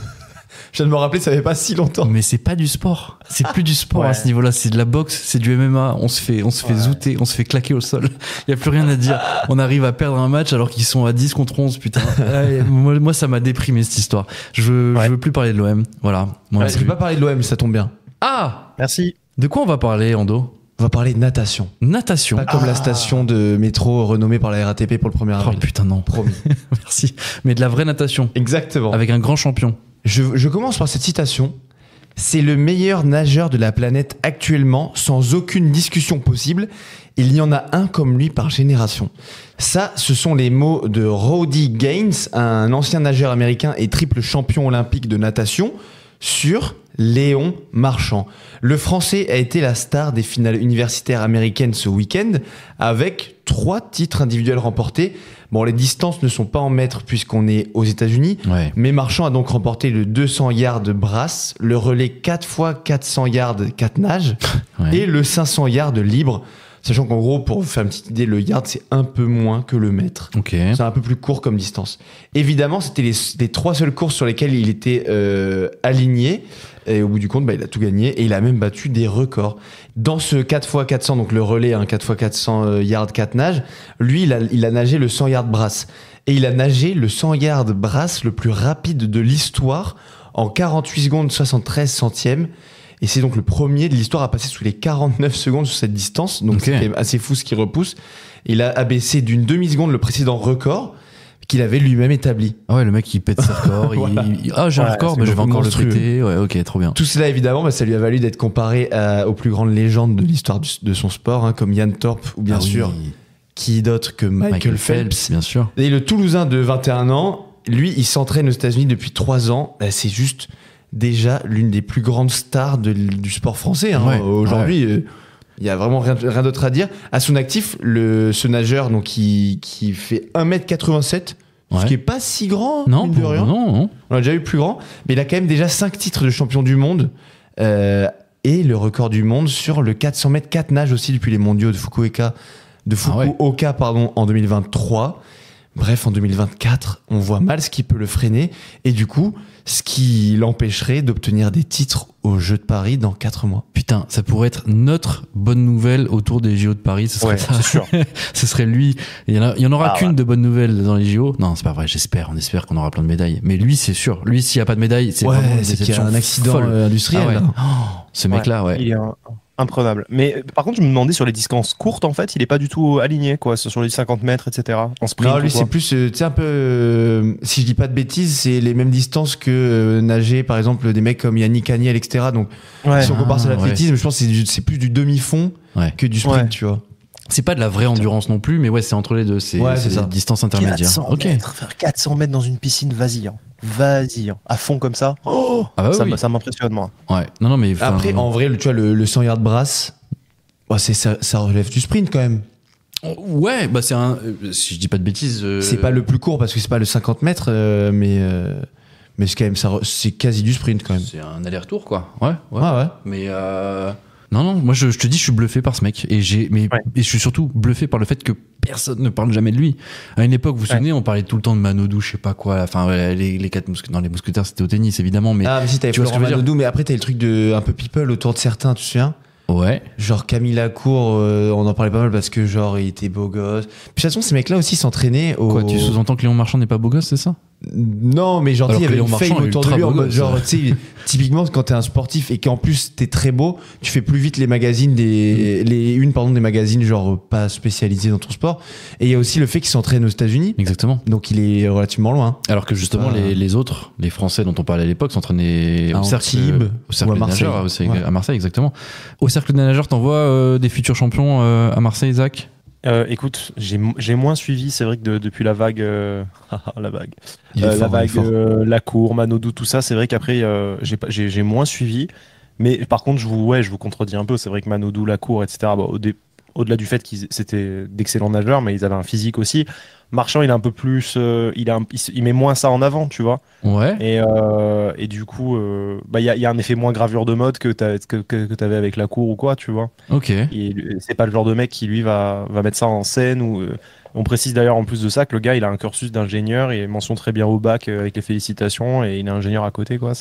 Je viens de me rappeler, ça fait pas si longtemps. Mais c'est pas du sport. C'est plus du sport Ouais. à ce niveau-là. C'est de la boxe, c'est du MMA. On se fait zouter, on se fait claquer au sol. Il y a plus rien à dire. On arrive à perdre un match alors qu'ils sont à 10 contre 11, putain. Ouais, moi, ça m'a déprimé cette histoire. Je veux plus parler de l'OM. Voilà. Moi, Je vais pas parler de l'OM, ça tombe bien. Ah! Merci. De quoi on va parler, Ando? On va parler de natation. Natation. Pas comme la station de métro renommée par la RATP pour le 1er Oh avril. putain, non. Promis. Merci. Mais de la vraie natation. Exactement. Avec un grand champion. Je commence par cette citation. C'est le meilleur nageur de la planète actuellement, sans aucune discussion possible. Il y en a un comme lui par génération. Ça, ce sont les mots de Roddy Gaines, un ancien nageur américain et triple champion olympique de natation, sur Léon Marchand. Le Français a été la star des finales universitaires américaines ce week-end, avec 3 titres individuels remportés. Bon, les distances ne sont pas en mètres puisqu'on est aux États-Unis, Ouais. mais Marchand a donc remporté le 200 yards brasse, le relais 4 x 400 yards 4 nages Ouais. et le 500 yards libre. Sachant qu'en gros, pour vous faire une petite idée, le yard, c'est un peu moins que le mètre. Ok. C'est un peu plus court comme distance. Évidemment, c'était les 3 seules courses sur lesquelles il était aligné. Et au bout du compte, il a tout gagné. Et il a même battu des records. Dans ce 4 x 400, donc le relais, 4 x 400 yards 4 nages, lui, il a nagé le 100 yards brasse. Et il a nagé le 100 yards brasse le plus rapide de l'histoire en 48 secondes 73 centièmes. Et c'est donc le premier de l'histoire à passer sous les 49 secondes sur cette distance. Donc Ok. c'est quand même assez fou ce qui repousse. Il a abaissé d'une demi-seconde le précédent record qu'il avait lui-même établi. Ah ouais, le mec, il pète ses records. Voilà. J'ai un Ouais, record, c'est mais je vais encore monstrueux. le péter. Ouais, ok, trop bien. Tout cela, évidemment, ça lui a valu d'être comparé aux plus grandes légendes de l'histoire de son sport, comme Yann Thorpe ou bien Ah oui. sûr, qui d'autre que Michael Phelps. bien sûr. Et le Toulousain de 21 ans, lui, il s'entraîne aux États-Unis depuis 3 ans. C'est juste déjà l'une des plus grandes stars du sport français. Ouais, Aujourd'hui, il y a vraiment rien d'autre à dire. À son actif, ce nageur donc, qui fait 1m87, ce Ouais. qui est pas si grand, Non, mine de rien. non. On a déjà eu plus grand, mais il a quand même déjà 5 titres de champion du monde et le record du monde sur le 400 mètres 4 nages aussi depuis les mondiaux de Fukuoka, en 2023. Bref, en 2024, on voit mal ce qui peut le freiner et du coup, ce qui l'empêcherait d'obtenir des titres aux Jeux de Paris dans 4 mois. Putain, ça pourrait être notre bonne nouvelle autour des JO de Paris. Ce serait Ouais, ça. c'est sûr. Ce serait lui. Il y en aura Ah qu'une ouais. de bonne nouvelle dans les JO. Non, c'est pas vrai. On espère qu'on aura plein de médailles. Mais lui, c'est sûr. Lui, s'il y a pas de médaille, c'est vraiment une c'est qu'il y a déception un accident folle. industriel. Ah ouais. là. Oh, ce mec-là, ouais. Il est imprenable. Mais par contre, je me demandais sur les distances courtes, en fait, il est pas du tout aligné, quoi, sur les 50 mètres, etc. En sprint. Non, lui, ou quoi. c'est plus, tu sais, un peu, si je dis pas de bêtises, c'est les mêmes distances que nager, par exemple, des mecs comme Yannick Agnel, etc. Donc, Ouais. si on compare ça à ouais. l'athlétisme, je pense que c'est plus du demi-fond Ouais. que du sprint, Ouais. tu vois. C'est pas de la vraie endurance non plus, mais ouais, c'est entre les deux. C'est Ouais, c'est des ça. distances intermédiaires. 400 Ok. mètres, faire 400 mètres dans une piscine, vas-y. Vas-y. À fond comme ça. Oh, Ah bah oui. ça m'impressionne, moi. Ouais. Non, mais enfin, Après, en vrai, tu vois, le 100 yards brasse, ça relève du sprint quand même. ouais, bah c'est un. Si je dis pas de bêtises. C'est pas le plus court parce que c'est pas le 50 mètres, mais c'est quand même, c'est quasi du sprint quand même. C'est un aller-retour, quoi. Ouais. Ouais. Mais non, moi je te dis, je suis bluffé par ce mec. Et je suis surtout bluffé par le fait que personne ne parle jamais de lui. À une époque, vous vous souvenez, on parlait tout le temps de Manodou, je sais pas quoi. Enfin, les 4 mousquetaires. Non, les mousquetaires, c'était au tennis, évidemment. Mais Mais si t'avais tu vois ce que Florent je veux dire. Manodou, mais après t'as le truc de un peu people autour de certains, tu te souviens? Ouais. Genre Camille Lacour, on en parlait pas mal parce que genre il était beau gosse. Puis de toute façon, ces mecs-là aussi s'entraînaient au. Quoi, tu sous-entends que Léon Marchand n'est pas beau gosse, c'est ça? Non, mais genre, Alors il y que avait Léon une Marchand fame est autour de ultra lui en beau mode gosse. genre, tu sais, typiquement quand t'es un sportif et qu'en plus t'es très beau, tu fais plus vite les magazines les unes des magazines genre pas spécialisés dans ton sport. Et il y a aussi le fait qu'il s'entraîne aux États-Unis, Exactement. donc il est relativement loin. Alors que justement, Ah. les autres, les Français dont on parlait à l'époque, s'entraînaient À au cercle Antibes au ou à des Marseille. nageurs, Ouais. à Marseille, exactement. Au cercle des nageurs, t'envoies des futurs champions à Marseille, Zach? Écoute, j'ai moins suivi, c'est vrai que depuis la vague, la vague, Il est fort. la cour, Manodou, tout ça, c'est vrai qu'après j'ai moins suivi. Mais par contre, je vous contredis un peu. C'est vrai que Manodou, la cour, etc. Bon, au-delà du fait qu'ils c'était d'excellents nageurs, mais ils avaient un physique aussi. Marchand, il est un peu plus, il met moins ça en avant, tu vois. Ouais. Et du coup, il y a un effet moins gravure de mode que t'avais avec la cour ou quoi, tu vois. Ok. Et c'est pas le genre de mec qui lui va mettre ça en scène. Ou on précise d'ailleurs en plus de ça que le gars, il a un cursus d'ingénieur et mention très bien au bac avec les félicitations, et il est ingénieur à côté, quoi.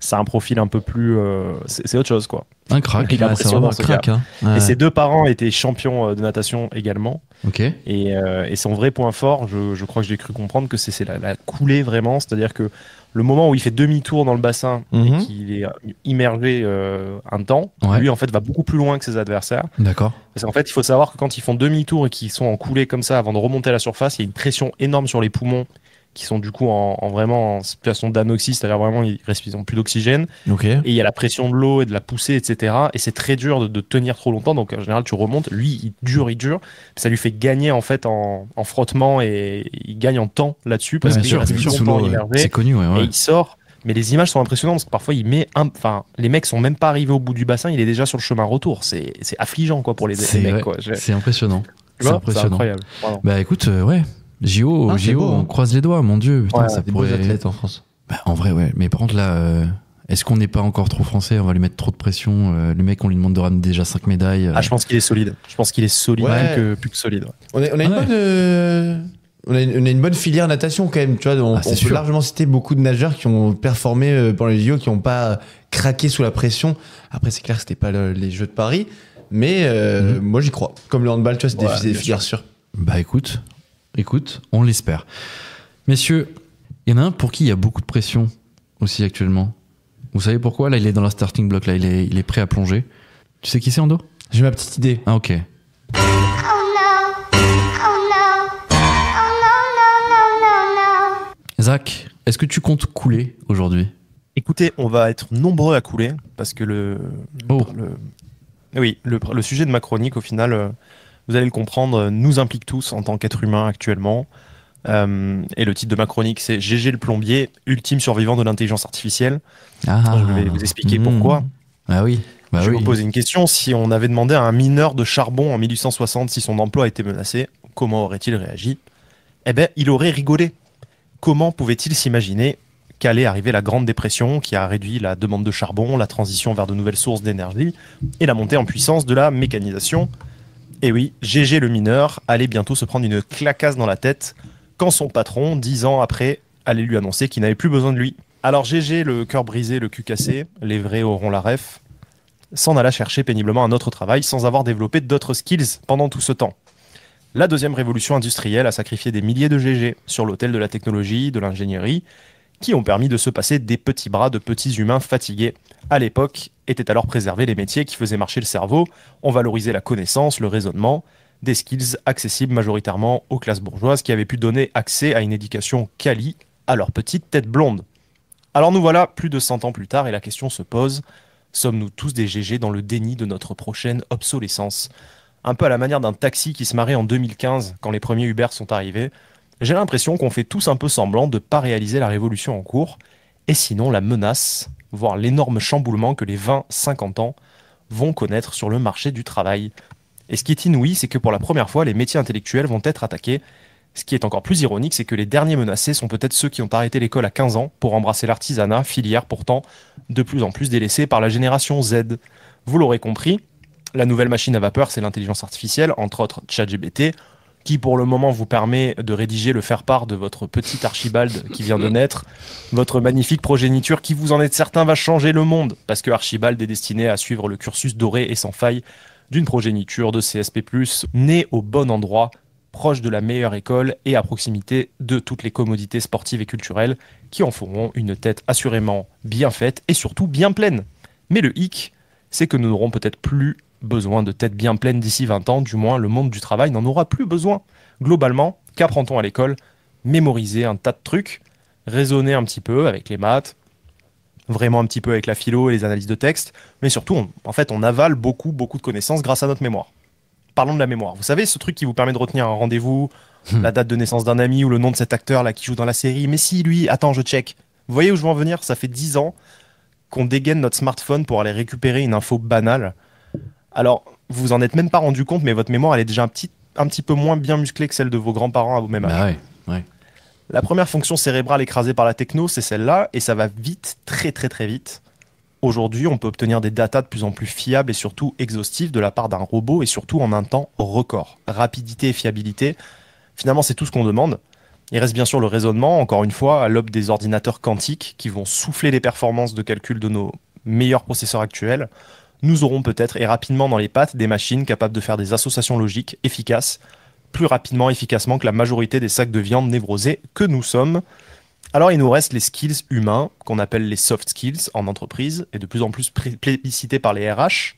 C'est un profil un peu plus, c'est autre chose, quoi. Un crack. Il est Ouais, c'est vraiment un impressionnant, ce crack. Hein. Et ses deux parents étaient champions de natation également. Ok. Et son vrai point fort, je crois que j'ai cru comprendre que c'est la coulée vraiment. C'est-à-dire que le moment où il fait demi-tour dans le bassin et qu'il est immergé un temps, lui en fait va beaucoup plus loin que ses adversaires. D'accord. Parce qu'en fait, il faut savoir que quand ils font demi-tour et qu'ils sont en coulée comme ça avant de remonter à la surface, il y a une pression énorme sur les poumons qui sont du coup vraiment en situation d'anoxie, c'est-à-dire vraiment ils n'ont plus d'oxygène. Ok. Et il y a la pression de l'eau et de la poussée, etc. Et c'est très dur de tenir trop longtemps. Donc en général, tu remontes. Lui, il dure. Ça lui fait gagner en fait en frottement, et il gagne en temps là-dessus parce Ouais, qu'il bien reste sûr, plus sous longtemps l'eau, immergé. c'est connu, ouais. Et il sort. Mais les images sont impressionnantes parce que parfois les mecs sont même pas arrivés au bout du bassin, il est déjà sur le chemin retour. C'est affligeant, quoi, pour les mecs, quoi. C'est impressionnant. C'est incroyable. Vraiment. Bah écoute, ouais. JO, c'est beau, on hein. croise les doigts, mon Dieu. Putain, Ouais, ça Des pourrait... beaux athlètes en France. Bah, en vrai, ouais. Mais par contre, là, est-ce qu'on n'est pas encore trop français? On va lui mettre trop de pression. Le mec, on lui demande de ramener déjà 5 médailles. Ah, je pense qu'il est solide. Je pense qu'il est solide, Ouais. plus que solide. Ouais. On a une bonne. On a une bonne filière natation quand même, tu vois. On c'est peut sûr. largement citer beaucoup de nageurs qui ont performé pendant les JO, qui n'ont pas craqué sous la pression. Après, c'est clair que c'était pas les Jeux de Paris, mais moi j'y crois. Comme le handball, tu vois, c'est des filières sûres. Bah écoute, on l'espère. Messieurs, il y en a un pour qui il y a beaucoup de pression aussi actuellement. Vous savez pourquoi? Là, il est dans la starting block, là, il est prêt à plonger. Tu sais qui c'est, Ando? J'ai ma petite idée. Ah, ok. Zach, est-ce que tu comptes couler aujourd'hui? Écoutez, on va être nombreux à couler parce que le sujet de ma chronique, au final, vous allez le comprendre, nous implique tous en tant qu'être humain actuellement. Et le titre de ma chronique, c'est GG le plombier, ultime survivant de l'intelligence artificielle. Je vais vous expliquer pourquoi. Ah oui. Bah Je vais oui. vous poser une question. Si on avait demandé à un mineur de charbon en 1860 si son emploi était menacé, comment aurait-il réagi? Eh bien, il aurait rigolé. Comment pouvait-il s'imaginer qu'allait arriver la Grande Dépression qui a réduit la demande de charbon, la transition vers de nouvelles sources d'énergie et la montée en puissance de la mécanisation? Et oui, GG le mineur allait bientôt se prendre une clacasse dans la tête quand son patron, 10 ans après, allait lui annoncer qu'il n'avait plus besoin de lui. Alors GG, le cœur brisé, le cul cassé, les vrais auront la ref, s'en alla chercher péniblement un autre travail sans avoir développé d'autres skills pendant tout ce temps. La deuxième révolution industrielle a sacrifié des milliers de GG sur l'autel de la technologie, de l'ingénierie, qui ont permis de se passer des petits bras de petits humains fatigués. À l'époque, étaient alors préservés les métiers qui faisaient marcher le cerveau, on valorisait la connaissance, le raisonnement, des skills accessibles majoritairement aux classes bourgeoises qui avaient pu donner accès à une éducation quali à leur petite tête blonde. Alors nous voilà plus de 100 ans plus tard et la question se pose, sommes-nous tous des GG dans le déni de notre prochaine obsolescence? Un peu à la manière d'un taxi qui se marrait en 2015 quand les premiers Uber sont arrivés, j'ai l'impression qu'on fait tous un peu semblant de ne pas réaliser la révolution en cours, et sinon la menace, voire l'énorme chamboulement que les 20-50 ans vont connaître sur le marché du travail. Et ce qui est inouï, c'est que pour la première fois, les métiers intellectuels vont être attaqués. Ce qui est encore plus ironique, c'est que les derniers menacés sont peut-être ceux qui ont arrêté l'école à 15 ans pour embrasser l'artisanat, filière pourtant de plus en plus délaissée par la génération Z. Vous l'aurez compris, la nouvelle machine à vapeur, c'est l'intelligence artificielle, entre autres ChatGPT, qui pour le moment vous permet de rédiger le faire-part de votre petit Archibald qui vient de naître, votre magnifique progéniture qui, vous en êtes certain, va changer le monde, parce que Archibald est destiné à suivre le cursus doré et sans faille d'une progéniture de CSP+, née au bon endroit, proche de la meilleure école et à proximité de toutes les commodités sportives et culturelles qui en feront une tête assurément bien faite et surtout bien pleine. Mais le hic, c'est que nous n'aurons peut-être plus besoin de têtes bien pleines d'ici 20 ans, du moins le monde du travail n'en aura plus besoin. Globalement, qu'apprend-on à l'école? Mémoriser un tas de trucs, raisonner un petit peu avec les maths, vraiment un petit peu avec la philo et les analyses de texte, mais surtout, on avale beaucoup de connaissances grâce à notre mémoire. parlons de la mémoire. Vous savez, ce truc qui vous permet de retenir un rendez-vous, la date de naissance d'un ami ou le nom de cet acteur là qui joue dans la série. Mais si, lui, attends, je check. Vous voyez où je veux en venir? Ça fait 10 ans qu'on dégaine notre smartphone pour aller récupérer une info banale. Alors, vous vous en êtes même pas rendu compte, mais votre mémoire, elle est déjà un petit peu moins bien musclée que celle de vos grands-parents à vos mêmes âge. Ouais. La première fonction cérébrale écrasée par la techno, c'est celle-là, et ça va vite, très très très vite. Aujourd'hui, on peut obtenir des datas de plus en plus fiables et surtout exhaustives de la part d'un robot, et surtout en un temps record. Rapidité et fiabilité, finalement, c'est tout ce qu'on demande. Il reste bien sûr le raisonnement, encore une fois, à l'aube des ordinateurs quantiques qui vont souffler les performances de calcul de nos meilleurs processeurs actuels. Nous aurons peut-être et rapidement dans les pattes des machines capables de faire des associations logiques efficaces, plus rapidement, efficacement que la majorité des sacs de viande névrosés que nous sommes. Alors il nous reste les skills humains, qu'on appelle les soft skills en entreprise, et de plus en plus plébiscités par les RH.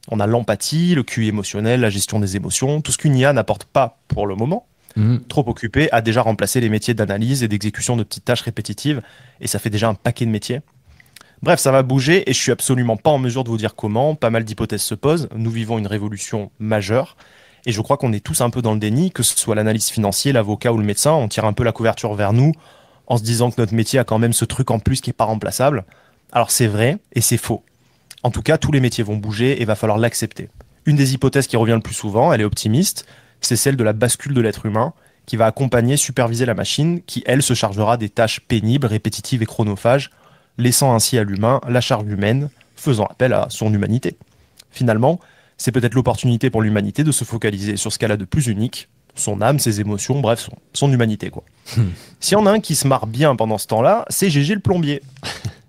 On a l'empathie, le QI émotionnel, la gestion des émotions, tout ce qu'une IA n'apporte pas pour le moment. Trop occupé à déjà remplacer les métiers d'analyse et d'exécution de petites tâches répétitives, et ça fait déjà un paquet de métiers. Bref, ça va bouger et je suis absolument pas en mesure de vous dire comment. Pas mal d'hypothèses se posent. Nous vivons une révolution majeure et je crois qu'on est tous un peu dans le déni, que ce soit l'analyste financier, l'avocat ou le médecin. On tire un peu la couverture vers nous en se disant que notre métier a quand même ce truc en plus qui est pas remplaçable. Alors c'est vrai et c'est faux. En tout cas, tous les métiers vont bouger et va falloir l'accepter. Une des hypothèses qui revient le plus souvent, elle est optimiste, c'est celle de la bascule de l'être humain qui va accompagner, superviser la machine qui, elle, se chargera des tâches pénibles, répétitives et chronophages, laissant ainsi à l'humain la charge humaine, faisant appel à son humanité. Finalement, c'est peut-être l'opportunité pour l'humanité de se focaliser sur ce qu'elle a de plus unique, son âme, ses émotions, bref, son humanité, quoi. S'il y en a un qui se marre bien pendant ce temps-là, c'est Gégé le plombier.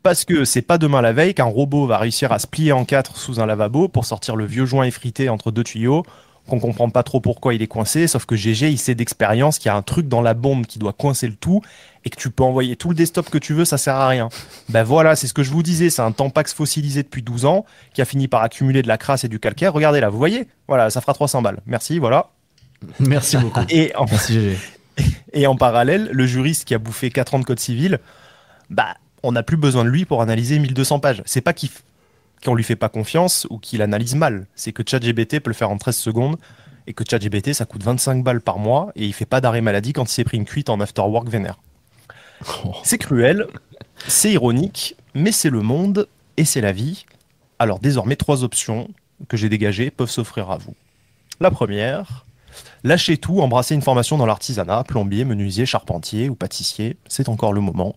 Parce que c'est pas demain la veille qu'un robot va réussir à se plier en 4 sous un lavabo pour sortir le vieux joint effrité entre 2 tuyaux, qu'on comprend pas trop pourquoi il est coincé, sauf que Gégé, il sait d'expérience qu'il y a un truc dans la bombe qui doit coincer le tout, et que tu peux envoyer tout le desktop que tu veux, ça sert à rien. Ben voilà, c'est ce que je vous disais, c'est un Tampax fossilisé depuis 12 ans, qui a fini par accumuler de la crasse et du calcaire. Regardez là, vous voyez? Voilà, ça fera 300 balles. Merci, voilà. Merci beaucoup. Merci Gégé. Et en parallèle, le juriste qui a bouffé 4 ans de code civil, bah, on n'a plus besoin de lui pour analyser 1200 pages. C'est pas qu'on lui fait pas confiance ou qu'il analyse mal. C'est que ChatGPT peut le faire en 13 secondes et que ChatGPT, ça coûte 25 balles par mois et il fait pas d'arrêt maladie quand il s'est pris une cuite en afterwork vénère. C'est cruel, c'est ironique, mais c'est le monde et c'est la vie. Alors désormais, 3 options que j'ai dégagées peuvent s'offrir à vous. La première, lâchez tout, embrassez une formation dans l'artisanat, plombier, menuisier, charpentier ou pâtissier, c'est encore le moment.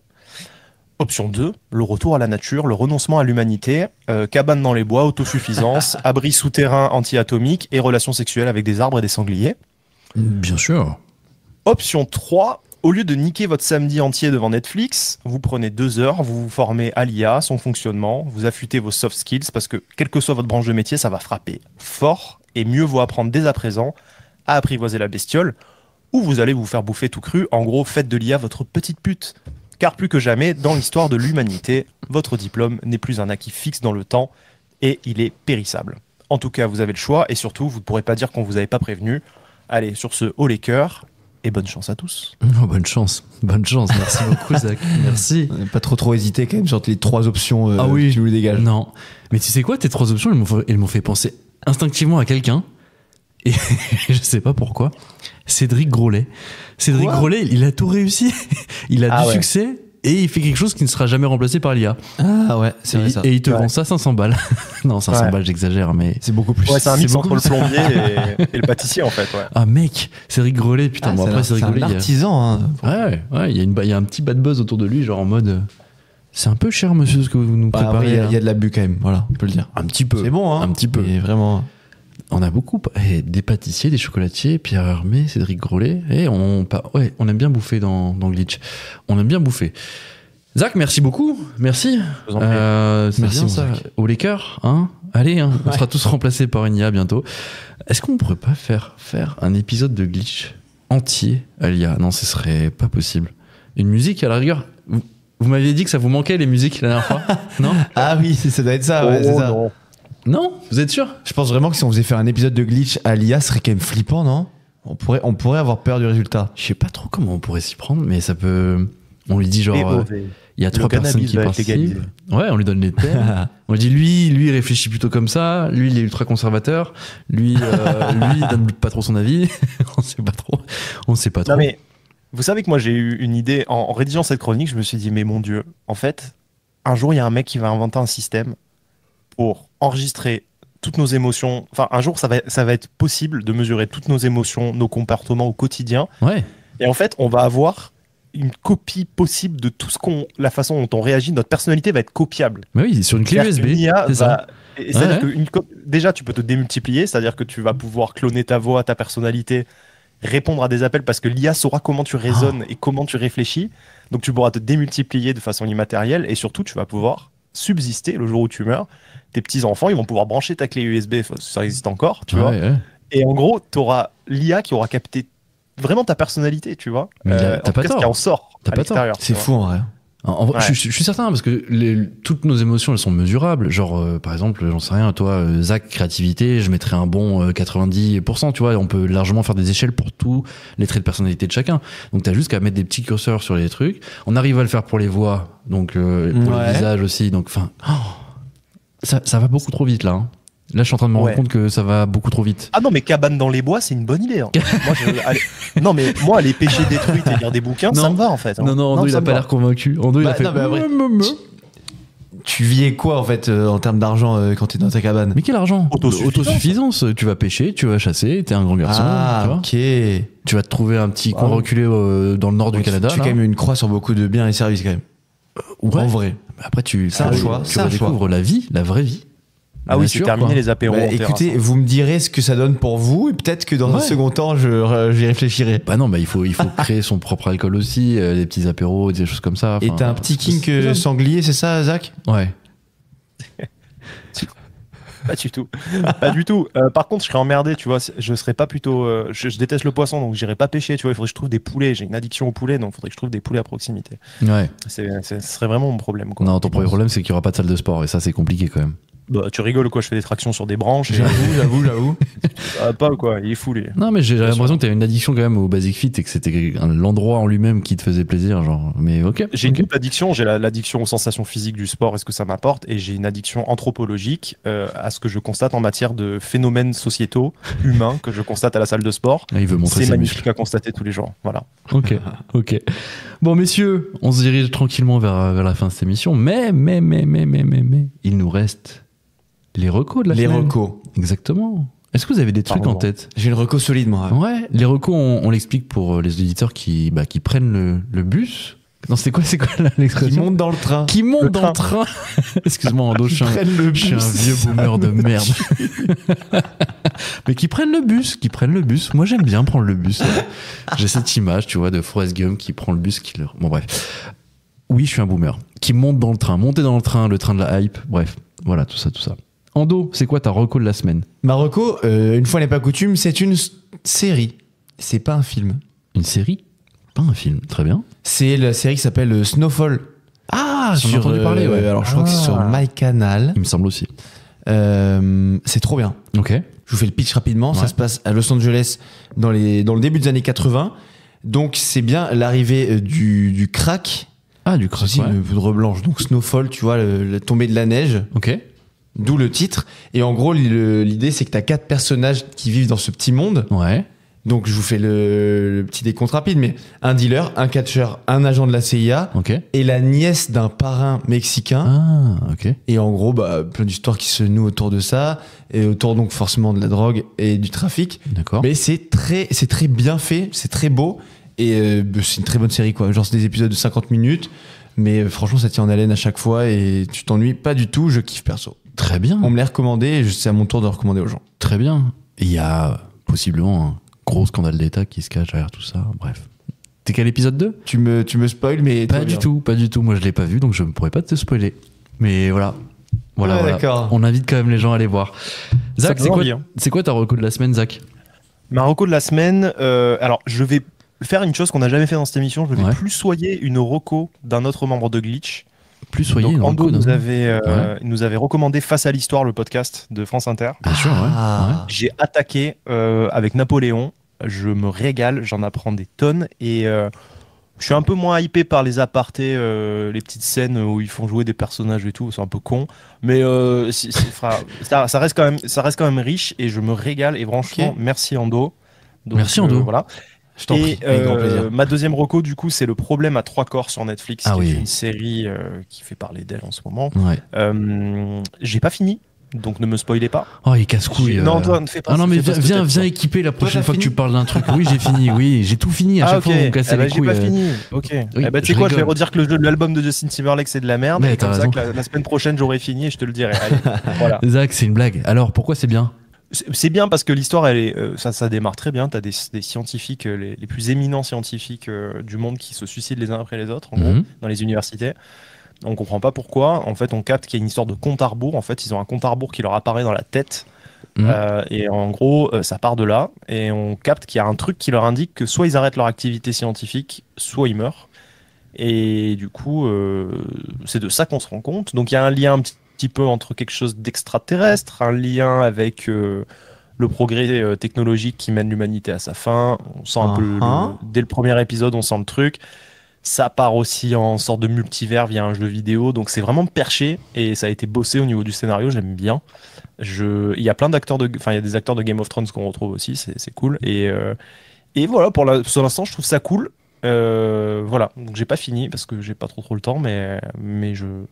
Option 2, le retour à la nature, le renoncement à l'humanité, cabane dans les bois, autosuffisance, abri souterrain anti-atomique et relations sexuelles avec des arbres et des sangliers. Bien sûr. Option 3, au lieu de niquer votre samedi entier devant Netflix, vous prenez 2 heures, vous vous formez à l'IA, son fonctionnement, vous affûtez vos soft skills parce que quelle que soit votre branche de métier, ça va frapper fort et mieux vaut apprendre dès à présent à apprivoiser la bestiole ou vous allez vous faire bouffer tout cru. En gros, faites de l'IA votre petite pute. Car plus que jamais, dans l'histoire de l'humanité, votre diplôme n'est plus un acquis fixe dans le temps et il est périssable. En tout cas, vous avez le choix et surtout, vous ne pourrez pas dire qu'on vous avait pas prévenu. Allez, sur ce, haut les cœurs et bonne chance à tous. Oh, bonne chance, merci beaucoup Zach, merci. Pas trop hésité quand même sur les 3 options oui. tu nous les dégages. Non, mais tu sais quoi, tes 3 options, elles m'ont fait penser instinctivement à quelqu'un. Et je sais pas pourquoi. Cédric Grolet. Cédric Grolet, il a tout réussi. Il a du succès et il fait quelque chose qui ne sera jamais remplacé par l'IA. Ah ouais, c'est vrai ça. Et il te vend ça 500 balles. Non, 500 balles, j'exagère, mais c'est beaucoup plus. Ouais, c'est un mix entre le plombier et le pâtissier en fait. Ouais. Ah mec, Cédric Grolet, putain. Bon, après, Cédric Grolet, c'est un artisan. Hein. Ouais, il y a un petit bad buzz autour de lui, genre en mode. C'est un peu cher, monsieur, ce que vous nous préparez. Il y a de l'abus quand même, voilà, on peut le dire. Un petit peu. C'est bon, hein. Un petit peu. Et vraiment. On a beaucoup. Des pâtissiers, des chocolatiers, Pierre Hermé, Cédric Grolet. Et on aime bien bouffer dans Glitch. On aime bien bouffer. Zach, merci beaucoup. Merci. Merci bien ça. Au les cœurs, hein. Allez, hein, on sera tous remplacés par une IA bientôt. Est-ce qu'on pourrait pas faire un épisode de Glitch entier à l'IA? Non, ce serait pas possible. Une musique à la rigueur. Vous m'aviez dit que ça vous manquait les musiques la dernière fois, non? Ah oui, ça doit être ça. Ouais, c'est ça. Non, vous êtes sûr? Je pense vraiment que si on faisait faire un épisode de Glitch à l'IA, ce serait quand même flippant, non? On pourrait avoir peur du résultat. Je sais pas trop comment on pourrait s'y prendre, mais ça peut. On lui dit genre, il y a 3 personnes qui participent. Ouais, on lui donne les thèmes. On lui dit lui il réfléchit plutôt comme ça. Lui, il est ultra conservateur. Lui, il donne pas trop son avis. On sait pas trop. Non mais, vous savez que moi j'ai eu une idée en rédigeant cette chronique. Je me suis dit mais mon Dieu, en fait, un jour il y a un mec qui va inventer un système pour enregistrer toutes nos émotions. Enfin, un jour ça va être possible de mesurer toutes nos émotions, nos comportements au quotidien. Ouais. Et en fait, on va avoir une copie possible de tout la façon dont on réagit. Notre personnalité va être copiable. Mais oui, sur une clé USB. C'est ça. C'est-à-dire que déjà, tu peux te démultiplier, c'est-à-dire que tu vas pouvoir cloner ta voix, ta personnalité, répondre à des appels parce que l'IA saura comment tu raisonnes et comment tu réfléchis. Donc, tu pourras te démultiplier de façon immatérielle et surtout, tu vas pouvoir subsister le jour où tu meurs. Tes petits-enfants, ils vont pouvoir brancher ta clé USB, ça existe encore, tu vois. Ouais. Et en gros, tu auras l'IA qui aura capté vraiment ta personnalité, tu vois. T'as pas tort. Qui en sort à l'extérieur. C'est fou en vrai. En vrai, je suis certain parce que toutes nos émotions elles sont mesurables. Genre par exemple, j'en sais rien, toi Zach, créativité, je mettrais un bon 90%, tu vois. On peut largement faire des échelles pour tous les traits de personnalité de chacun. Donc t'as juste qu'à mettre des petits curseurs sur les trucs. On arrive à le faire pour les voix, donc pour le visage aussi. Donc enfin, ça va beaucoup trop vite là. Hein. Là, je suis en train de me rendre compte que ça va beaucoup trop vite. Ah non, mais cabane dans les bois, c'est une bonne idée. Hein. Non, mais moi, aller pêcher des trucs et lire des bouquins, ça me va en fait. Hein. Non, Ando, il a pas l'air convaincu. Ando, il a fait. Non, mais après, tu vis quoi en fait en termes d'argent quand t'es dans ta cabane? Mais quel argent? Autosuffisance. Tu vas pêcher, tu vas chasser, t'es un grand garçon. Ah, ok. Tu vas te trouver un petit coin reculé dans le nord du Canada. Tu as quand même une croix sur beaucoup de biens et services quand même. En vrai. Après, tu découvres la vie, la vraie vie. Ah oui, c'est terminé les apéros. Écoutez, vous me direz ce que ça donne pour vous et peut-être que dans un second temps, j'y réfléchirai. Bah non, il faut créer son propre alcool aussi, des petits apéros, des choses comme ça. Et t'as un petit kink sanglier, c'est ça, Zach? Ouais. Pas du tout. Pas du tout. Par contre, je serais emmerdé, tu vois. Je serais pas plutôt. Je déteste le poisson, donc j'irais pas pêcher, tu vois. Il faudrait que je trouve des poulets. J'ai une addiction aux poulets, donc il faudrait que je trouve des poulets à proximité. Ouais. Ce serait vraiment mon problème, quoi. Non, ton premier problème, c'est qu'il y aura pas de salle de sport, et ça, c'est compliqué quand même. Bah, tu rigoles quoi, je fais des tractions sur des branches. J'avoue. Pas quoi, il est fou lui. Non mais j'ai l'impression que t'avais une addiction quand même au Basic Fit et que c'était l'endroit en lui-même qui te faisait plaisir, genre. Mais ok. J'ai une double addiction, j'ai l'addiction aux sensations physiques du sport et ce que ça m'apporte, et j'ai une addiction anthropologique à ce que je constate en matière de phénomènes sociétaux, humains, que je constate à la salle de sport. Il veut montrer c'est ses magnifique muscles à constater tous les jours. Voilà. Ok. Bon messieurs, on se dirige tranquillement vers la fin de cette émission, mais il nous reste les recos de la semaine. Les recos. Exactement. Est-ce que vous avez des trucs en tête? J'ai une reco solide, moi. Ouais, les recos, on l'explique pour les auditeurs qui prennent le bus. Non, c'est quoi l'expression? Qui montent dans le train. Qui montent dans le train. Excuse-moi, Ando, je suis un vieux boomer de merde. Mais qui prennent le bus. Moi, j'aime bien prendre le bus. J'ai cette image, tu vois, de Forrest Gump qui prend le bus. Bon, bref. Oui, je suis un boomer. Qui monte dans le train. Monter dans le train de la hype. Bref, voilà, tout ça. Ando, c'est quoi ta reco de la semaine? Ma reco, une fois n'est pas coutume, c'est une série. C'est pas un film. Une série? Pas un film, très bien. C'est la série qui s'appelle Snowfall. Ah, j'en ai entendu parler, ouais. Alors je crois que c'est sur MyCanal. Il me semble aussi. C'est trop bien. Ok. Je vous fais le pitch rapidement. Ça se passe à Los Angeles dans le début des années 80. Donc c'est bien l'arrivée du crack. Ah, du crack, aussi, une poudre blanche. Donc Snowfall, tu vois, la tombée de la neige. Ok. D'où le titre. Et en gros, l'idée, c'est que tu as 4 personnages qui vivent dans ce petit monde. Ouais. Donc, je vous fais le petit décompte rapide, mais un dealer, un catcheur, un agent de la CIA, et la nièce d'un parrain mexicain. Ah, ok. Et en gros, plein d'histoires qui se nouent autour de ça, et autour donc forcément de la drogue et du trafic. D'accord. Mais c'est très bien fait, c'est très beau, et c'est une très bonne série, quoi. Genre, c'est des épisodes de 50 minutes, mais franchement, ça tient en haleine à chaque fois, et tu t'ennuies pas du tout, je kiffe perso. Très bien. On me l'a recommandé et c'est à mon tour de le recommander aux gens. Très bien. Il y a possiblement un gros scandale d'État qui se cache derrière tout ça. Bref. T'es qu'à l'épisode 2 ? Tu me spoil, mais... Pas du tout. Moi, je l'ai pas vu, donc je ne pourrais pas te spoiler. Mais voilà. Voilà. D'accord. On invite quand même les gens à aller voir. Zach, c'est quoi ta reco de la semaine, Zach ? Ma reco de la semaine, alors je vais faire une chose qu'on n'a jamais fait dans cette émission. Je vais plus soyer une reco d'un autre membre de Glitch. Plus soyez une Ando nous avait recommandé Face à l'Histoire, le podcast de France Inter. Bien sûr, ouais. J'ai attaqué avec Napoléon. Je me régale, j'en apprends des tonnes. Et Je suis un peu moins hypé par les apartés, les petites scènes où ils font jouer des personnages et tout, c'est un peu con. Mais ça reste quand même riche et je me régale. Et franchement, merci Ando. Donc, merci Ando. Voilà. Je t'en prie, avec grand plaisir. Ma deuxième reco, du coup, c'est Le Problème à 3 corps sur Netflix, Ah qui oui. est une série qui fait parler d'elle en ce moment. Ouais. J'ai pas fini. Donc ne me spoilez pas. Oh, il casse-couille. Non, toi, ne fais pas. Ah non, mais fais pas viens équiper la prochaine fois que tu parles d'un truc. Oui, j'ai fini. Oui, j'ai tout fini. À chaque fois, vous me cassez les couilles. J'ai pas fini. Ok. Oui, tu sais quoi, je vais redire que l'album de Justin Timberlake c'est de la merde. Mais Et comme t'as ça, raison. que la semaine prochaine j'aurai fini et je te le dirai. Allez, voilà. Zach, c'est une blague. Alors, pourquoi c'est bien? C'est bien parce que l'histoire, elle est, ça démarre très bien. T'as des scientifiques, les plus éminents scientifiques du monde qui se suicident les uns après les autres, en gros, dans les universités. On comprend pas pourquoi. En fait, on capte qu'il y a une histoire de compte à rebours. En fait, ils ont un compte à rebours qui leur apparaît dans la tête. Et en gros, ça part de là. Et on capte qu'il y a un truc qui leur indique que soit ils arrêtent leur activité scientifique, soit ils meurent. Et du coup, c'est de ça qu'on se rend compte. Donc il y a un lien un petit peu entre quelque chose d'extraterrestre, un lien avec le progrès technologique qui mène l'humanité à sa fin. On sent un peu, dès le premier épisode, on sent le truc. Ça part aussi en sorte de multivers via un jeu vidéo, donc c'est vraiment perché et ça a été bossé au niveau du scénario, j'aime bien. Il y a plein d'acteurs il y a des acteurs de Game of Thrones qu'on retrouve aussi, c'est cool. Et voilà, pour l'instant, je trouve ça cool. Voilà, donc j'ai pas fini parce que j'ai pas trop le temps, mais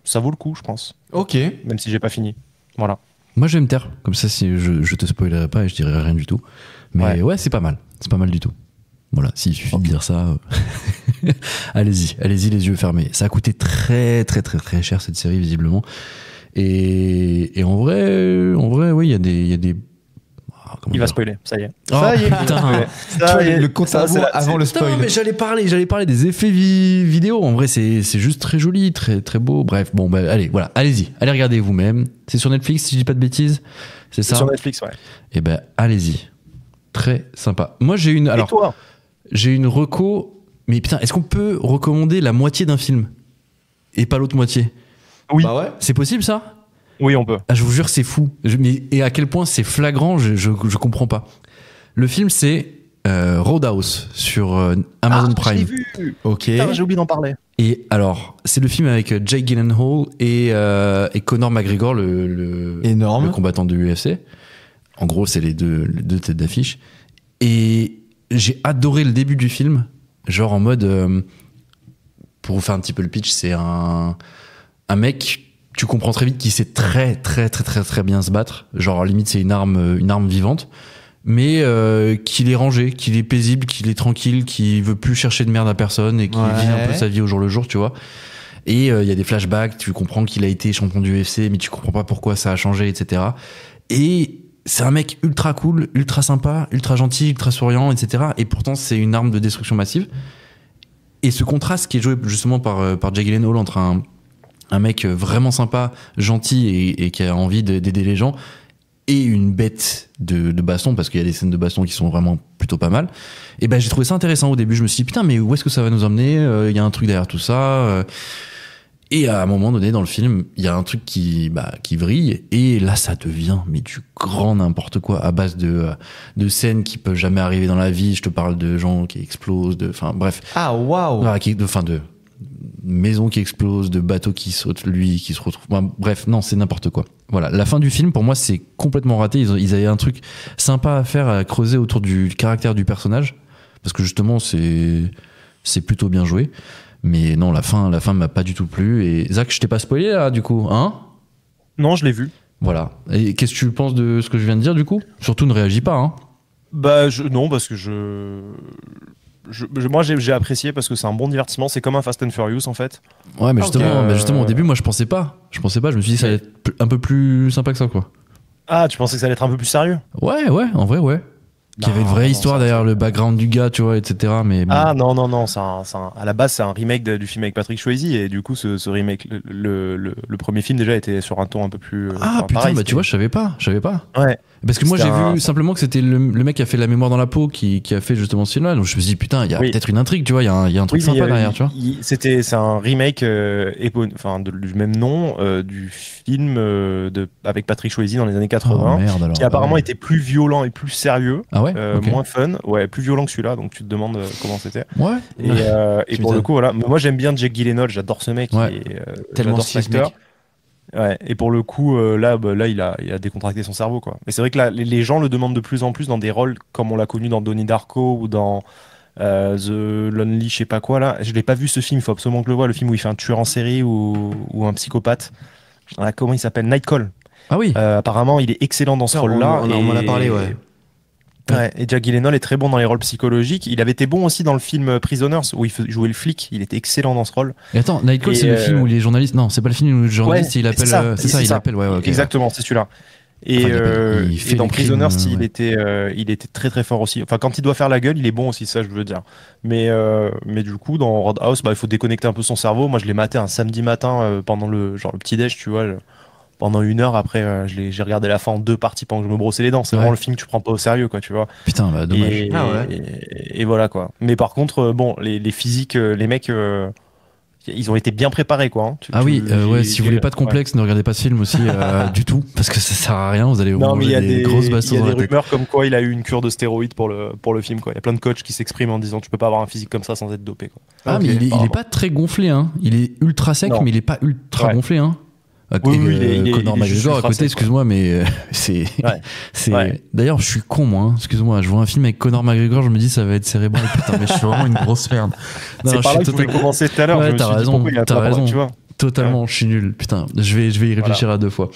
ça vaut le coup, je pense. Ok. Même si j'ai pas fini. Voilà. Moi, je vais me taire, comme ça, si je te spoilerai pas et je dirai rien du tout. Mais ouais, c'est pas mal du tout. Voilà, s'il suffit de dire ça, allez-y, les yeux fermés. Ça a coûté très cher cette série visiblement. Et en vrai, oui, il y a des. Il va spoiler, ça y est. Oh, ça y est, putain. Le compte à rebours avant le spoil. Non, mais j'allais parler des effets vidéo. En vrai, c'est juste très joli, très beau. Bref, bon, bah, allez, voilà, allez-y, allez regarder vous-même. C'est sur Netflix, si je dis pas de bêtises. C'est ça. Sur Netflix, ouais. Et ben, allez-y. Très sympa. Moi, j'ai une. Alors, et toi ? J'ai une reco, mais putain, est-ce qu'on peut recommander la moitié d'un film et pas l'autre moitié? Oui. Bah ouais. C'est possible ça? Oui, on peut. Ah, je vous jure, c'est fou. Et à quel point c'est flagrant, je comprends pas. Le film, c'est Roadhouse sur Amazon Prime. Je l'ai vu. Ok. Putain, j'ai oublié d'en parler. Et alors, c'est le film avec Jake Gyllenhaal et Conor McGregor, le combattant de l'UFC. En gros, c'est les deux têtes d'affiche. Et j'ai adoré le début du film, genre en mode, pour vous faire un petit peu le pitch, c'est un mec, tu comprends très vite qu'il sait très bien se battre, genre limite c'est une arme vivante, mais qu'il est rangé, qu'il est paisible, qu'il est tranquille, qu'il veut plus chercher de merde à personne et qu'il vit un peu sa vie au jour le jour, tu vois. Et il y a des flashbacks, tu comprends qu'il a été champion du UFC, mais tu comprends pas pourquoi ça a changé, etc. Et c'est un mec ultra cool, ultra sympa, ultra gentil, ultra souriant, etc. Et pourtant, c'est une arme de destruction massive. Et ce contraste qui est joué justement par Jake Gyllenhaal entre un mec vraiment sympa, gentil et qui a envie d'aider les gens, et une bête de baston, parce qu'il y a des scènes de baston qui sont vraiment plutôt pas mal. Et ben, j'ai trouvé ça intéressant au début. Je me suis dit, putain, mais où est-ce que ça va nous emmener? Il y a un truc derrière tout ça. Et à un moment donné dans le film, il y a un truc qui vrille, et là ça devient mais du grand n'importe quoi à base de scènes qui peuvent jamais arriver dans la vie. Je te parle de gens qui explosent, enfin bref. Ah waouh. De maisons qui explosent, de bateaux qui sautent, lui qui se retrouve. Bref, non, c'est n'importe quoi. Voilà, la fin du film pour moi c'est complètement raté. Ils avaient un truc sympa à faire, à creuser autour du caractère du personnage, parce que justement c'est plutôt bien joué. Mais non, la fin m'a pas du tout plu. Et Zach, je t'ai pas spoilé là, du coup, hein? Non, je l'ai vu. Voilà. Et qu'est-ce que tu penses de ce que je viens de dire, du coup? Surtout, ne réagis pas, hein? Bah, non, parce que moi, j'ai apprécié parce que c'est un bon divertissement. C'est comme un Fast and Furious, en fait. Ouais, mais justement, au début, moi, je pensais pas. Je me suis dit que ça allait être un peu plus sympa que ça, quoi. Ah, tu pensais que ça allait être un peu plus sérieux? Ouais, en vrai, ouais. Qu'il y avait une vraie histoire derrière le background du gars, tu vois, etc. Mais bon. Ah non, à la base c'est un remake du film avec Patrick Swayze, et du coup ce remake, le premier film déjà était sur un ton un peu plus putain, pareil, bah tu vois, je savais pas. Ouais. Parce que moi j'ai vu simplement que c'était le mec qui a fait La mémoire dans la peau qui a fait justement ce film-là. Donc je me suis dit putain, il y a peut-être une intrigue, tu vois, il y a un truc sympa derrière, tu vois. C'est un remake du même nom du film avec Patrick Swayze dans les années 80, qui apparemment était plus violent et plus sérieux, moins fun, plus violent que celui-là. Donc tu te demandes comment c'était. Ouais. Et pour le coup, voilà, moi j'aime bien Jake Gyllenhaal, j'adore ce mec, tellement cet acteur. Ouais, et pour le coup, là, il a décontracté son cerveau, quoi. Mais c'est vrai que là, les gens le demandent de plus en plus dans des rôles comme on l'a connu dans Donnie Darko ou dans The Lonely, je sais pas quoi, là. Je l'ai pas vu ce film, il faut absolument que je le voie, le film où il fait un tueur en série ou un psychopathe. Comment il s'appelle? Night Call. Ah oui. Apparemment, il est excellent dans ce rôle-là. On m'en a parlé, ouais. Ouais, et Jake Gyllenhaal est très bon dans les rôles psychologiques. Il avait été bon aussi dans le film Prisoners où il jouait le flic. Il était excellent dans ce rôle. Et attends, Night Call, c'est le film où les journalistes. Non, c'est pas le film où le journaliste il appelle. C'est ça, il appelle. Ouais, ok. Exactement, c'est celui-là. Et dans Prisoners, il était très très fort aussi. Enfin, quand il doit faire la gueule, il est bon aussi, ça je veux dire. Mais du coup, dans Roadhouse, il faut déconnecter un peu son cerveau. Moi, je l'ai maté un samedi matin pendant le petit-déj, tu vois. Pendant 1 heure, après, j'ai regardé la fin en 2 parties pendant que je me brossais les dents. C'est vraiment le film que tu prends pas au sérieux, quoi, tu vois. Putain, bah dommage. Et voilà, quoi. Mais par contre, bon, les physiques, les mecs, ils ont été bien préparés, quoi. Hein. Si vous voulez pas de complexe, ne regardez pas ce film aussi du tout, parce que ça sert à rien. Vous allez manger des grosses bastos dans la tête. Il y a des rumeurs comme quoi il a eu une cure de stéroïdes pour le film, quoi. Il y a plein de coachs qui s'expriment en disant tu peux pas avoir un physique comme ça sans être dopé, quoi. Mais il est pas très gonflé, hein. Il est ultra sec, mais il est pas ultra gonflé, hein. Conor McGregor à côté, excuse-moi, mais c'est. D'ailleurs, je suis con, moi. Hein. Excuse-moi, je vois un film avec Conor McGregor, je me dis ça va être cérébral. Putain, mais je suis vraiment une grosse merde. C'est par là que je voulais commencer tout à l'heure. Ouais, t'as raison. Tu vois. Totalement, je suis nul. Putain, je vais y réfléchir à 2 fois.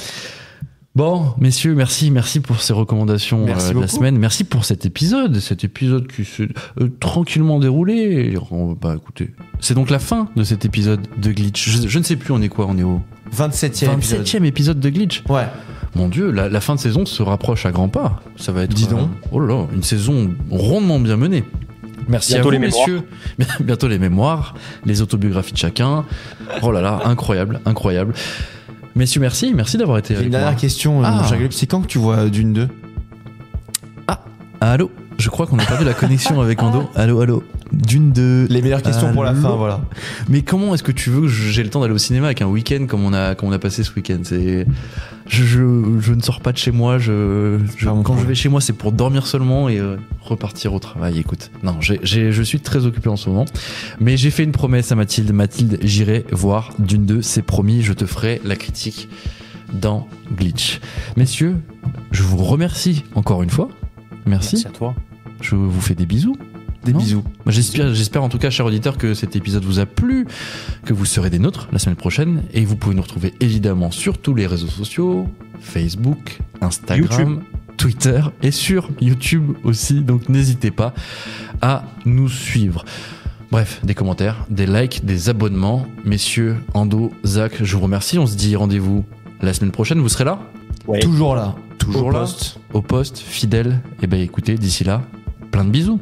Bon, messieurs, merci pour ces recommandations de la semaine. Merci pour cet épisode qui s'est tranquillement déroulé. Bah écoutez, c'est donc la fin de cet épisode de Glitch. Je ne sais plus, on est quoi? On est au 27e épisode de Glitch. Ouais. Mon Dieu, la fin de saison se rapproche à grands pas. Ça va être, dis donc, oh là, une saison rondement bien menée. Merci bientôt à vous, messieurs. Bientôt les mémoires, les autobiographies de chacun. Oh là là, incroyable. Messieurs, merci d'avoir été avec moi. Une dernière question, c'est quand que tu vois Dune 2? Allô? Je crois qu'on a perdu la connexion avec Ando. Allô? Dune 2. Les meilleures questions pour la fin, voilà. Mais comment est-ce que tu veux que j'ai le temps d'aller au cinéma avec un week-end comme on a passé ce week-end? Je ne sors pas de chez moi. Quand je vais chez moi, c'est pour dormir seulement et repartir au travail. Écoute, non, je suis très occupé en ce moment. Mais j'ai fait une promesse à Mathilde. Mathilde, j'irai voir Dune 2. C'est promis, je te ferai la critique dans Glitch. Messieurs, je vous remercie encore une fois. Merci à toi. Je vous fais des bisous. Bisous. J'espère en tout cas, chers auditeurs, que cet épisode vous a plu, que vous serez des nôtres la semaine prochaine. Et vous pouvez nous retrouver évidemment sur tous les réseaux sociaux, Facebook, Instagram, YouTube, Twitter et sur YouTube aussi. Donc n'hésitez pas à nous suivre. Bref, des commentaires, des likes, des abonnements. Messieurs, Ando, Zach, je vous remercie. On se dit rendez-vous la semaine prochaine. Vous serez là? Ouais. Toujours là. Au poste, fidèle. Et ben écoutez, d'ici là, plein de bisous.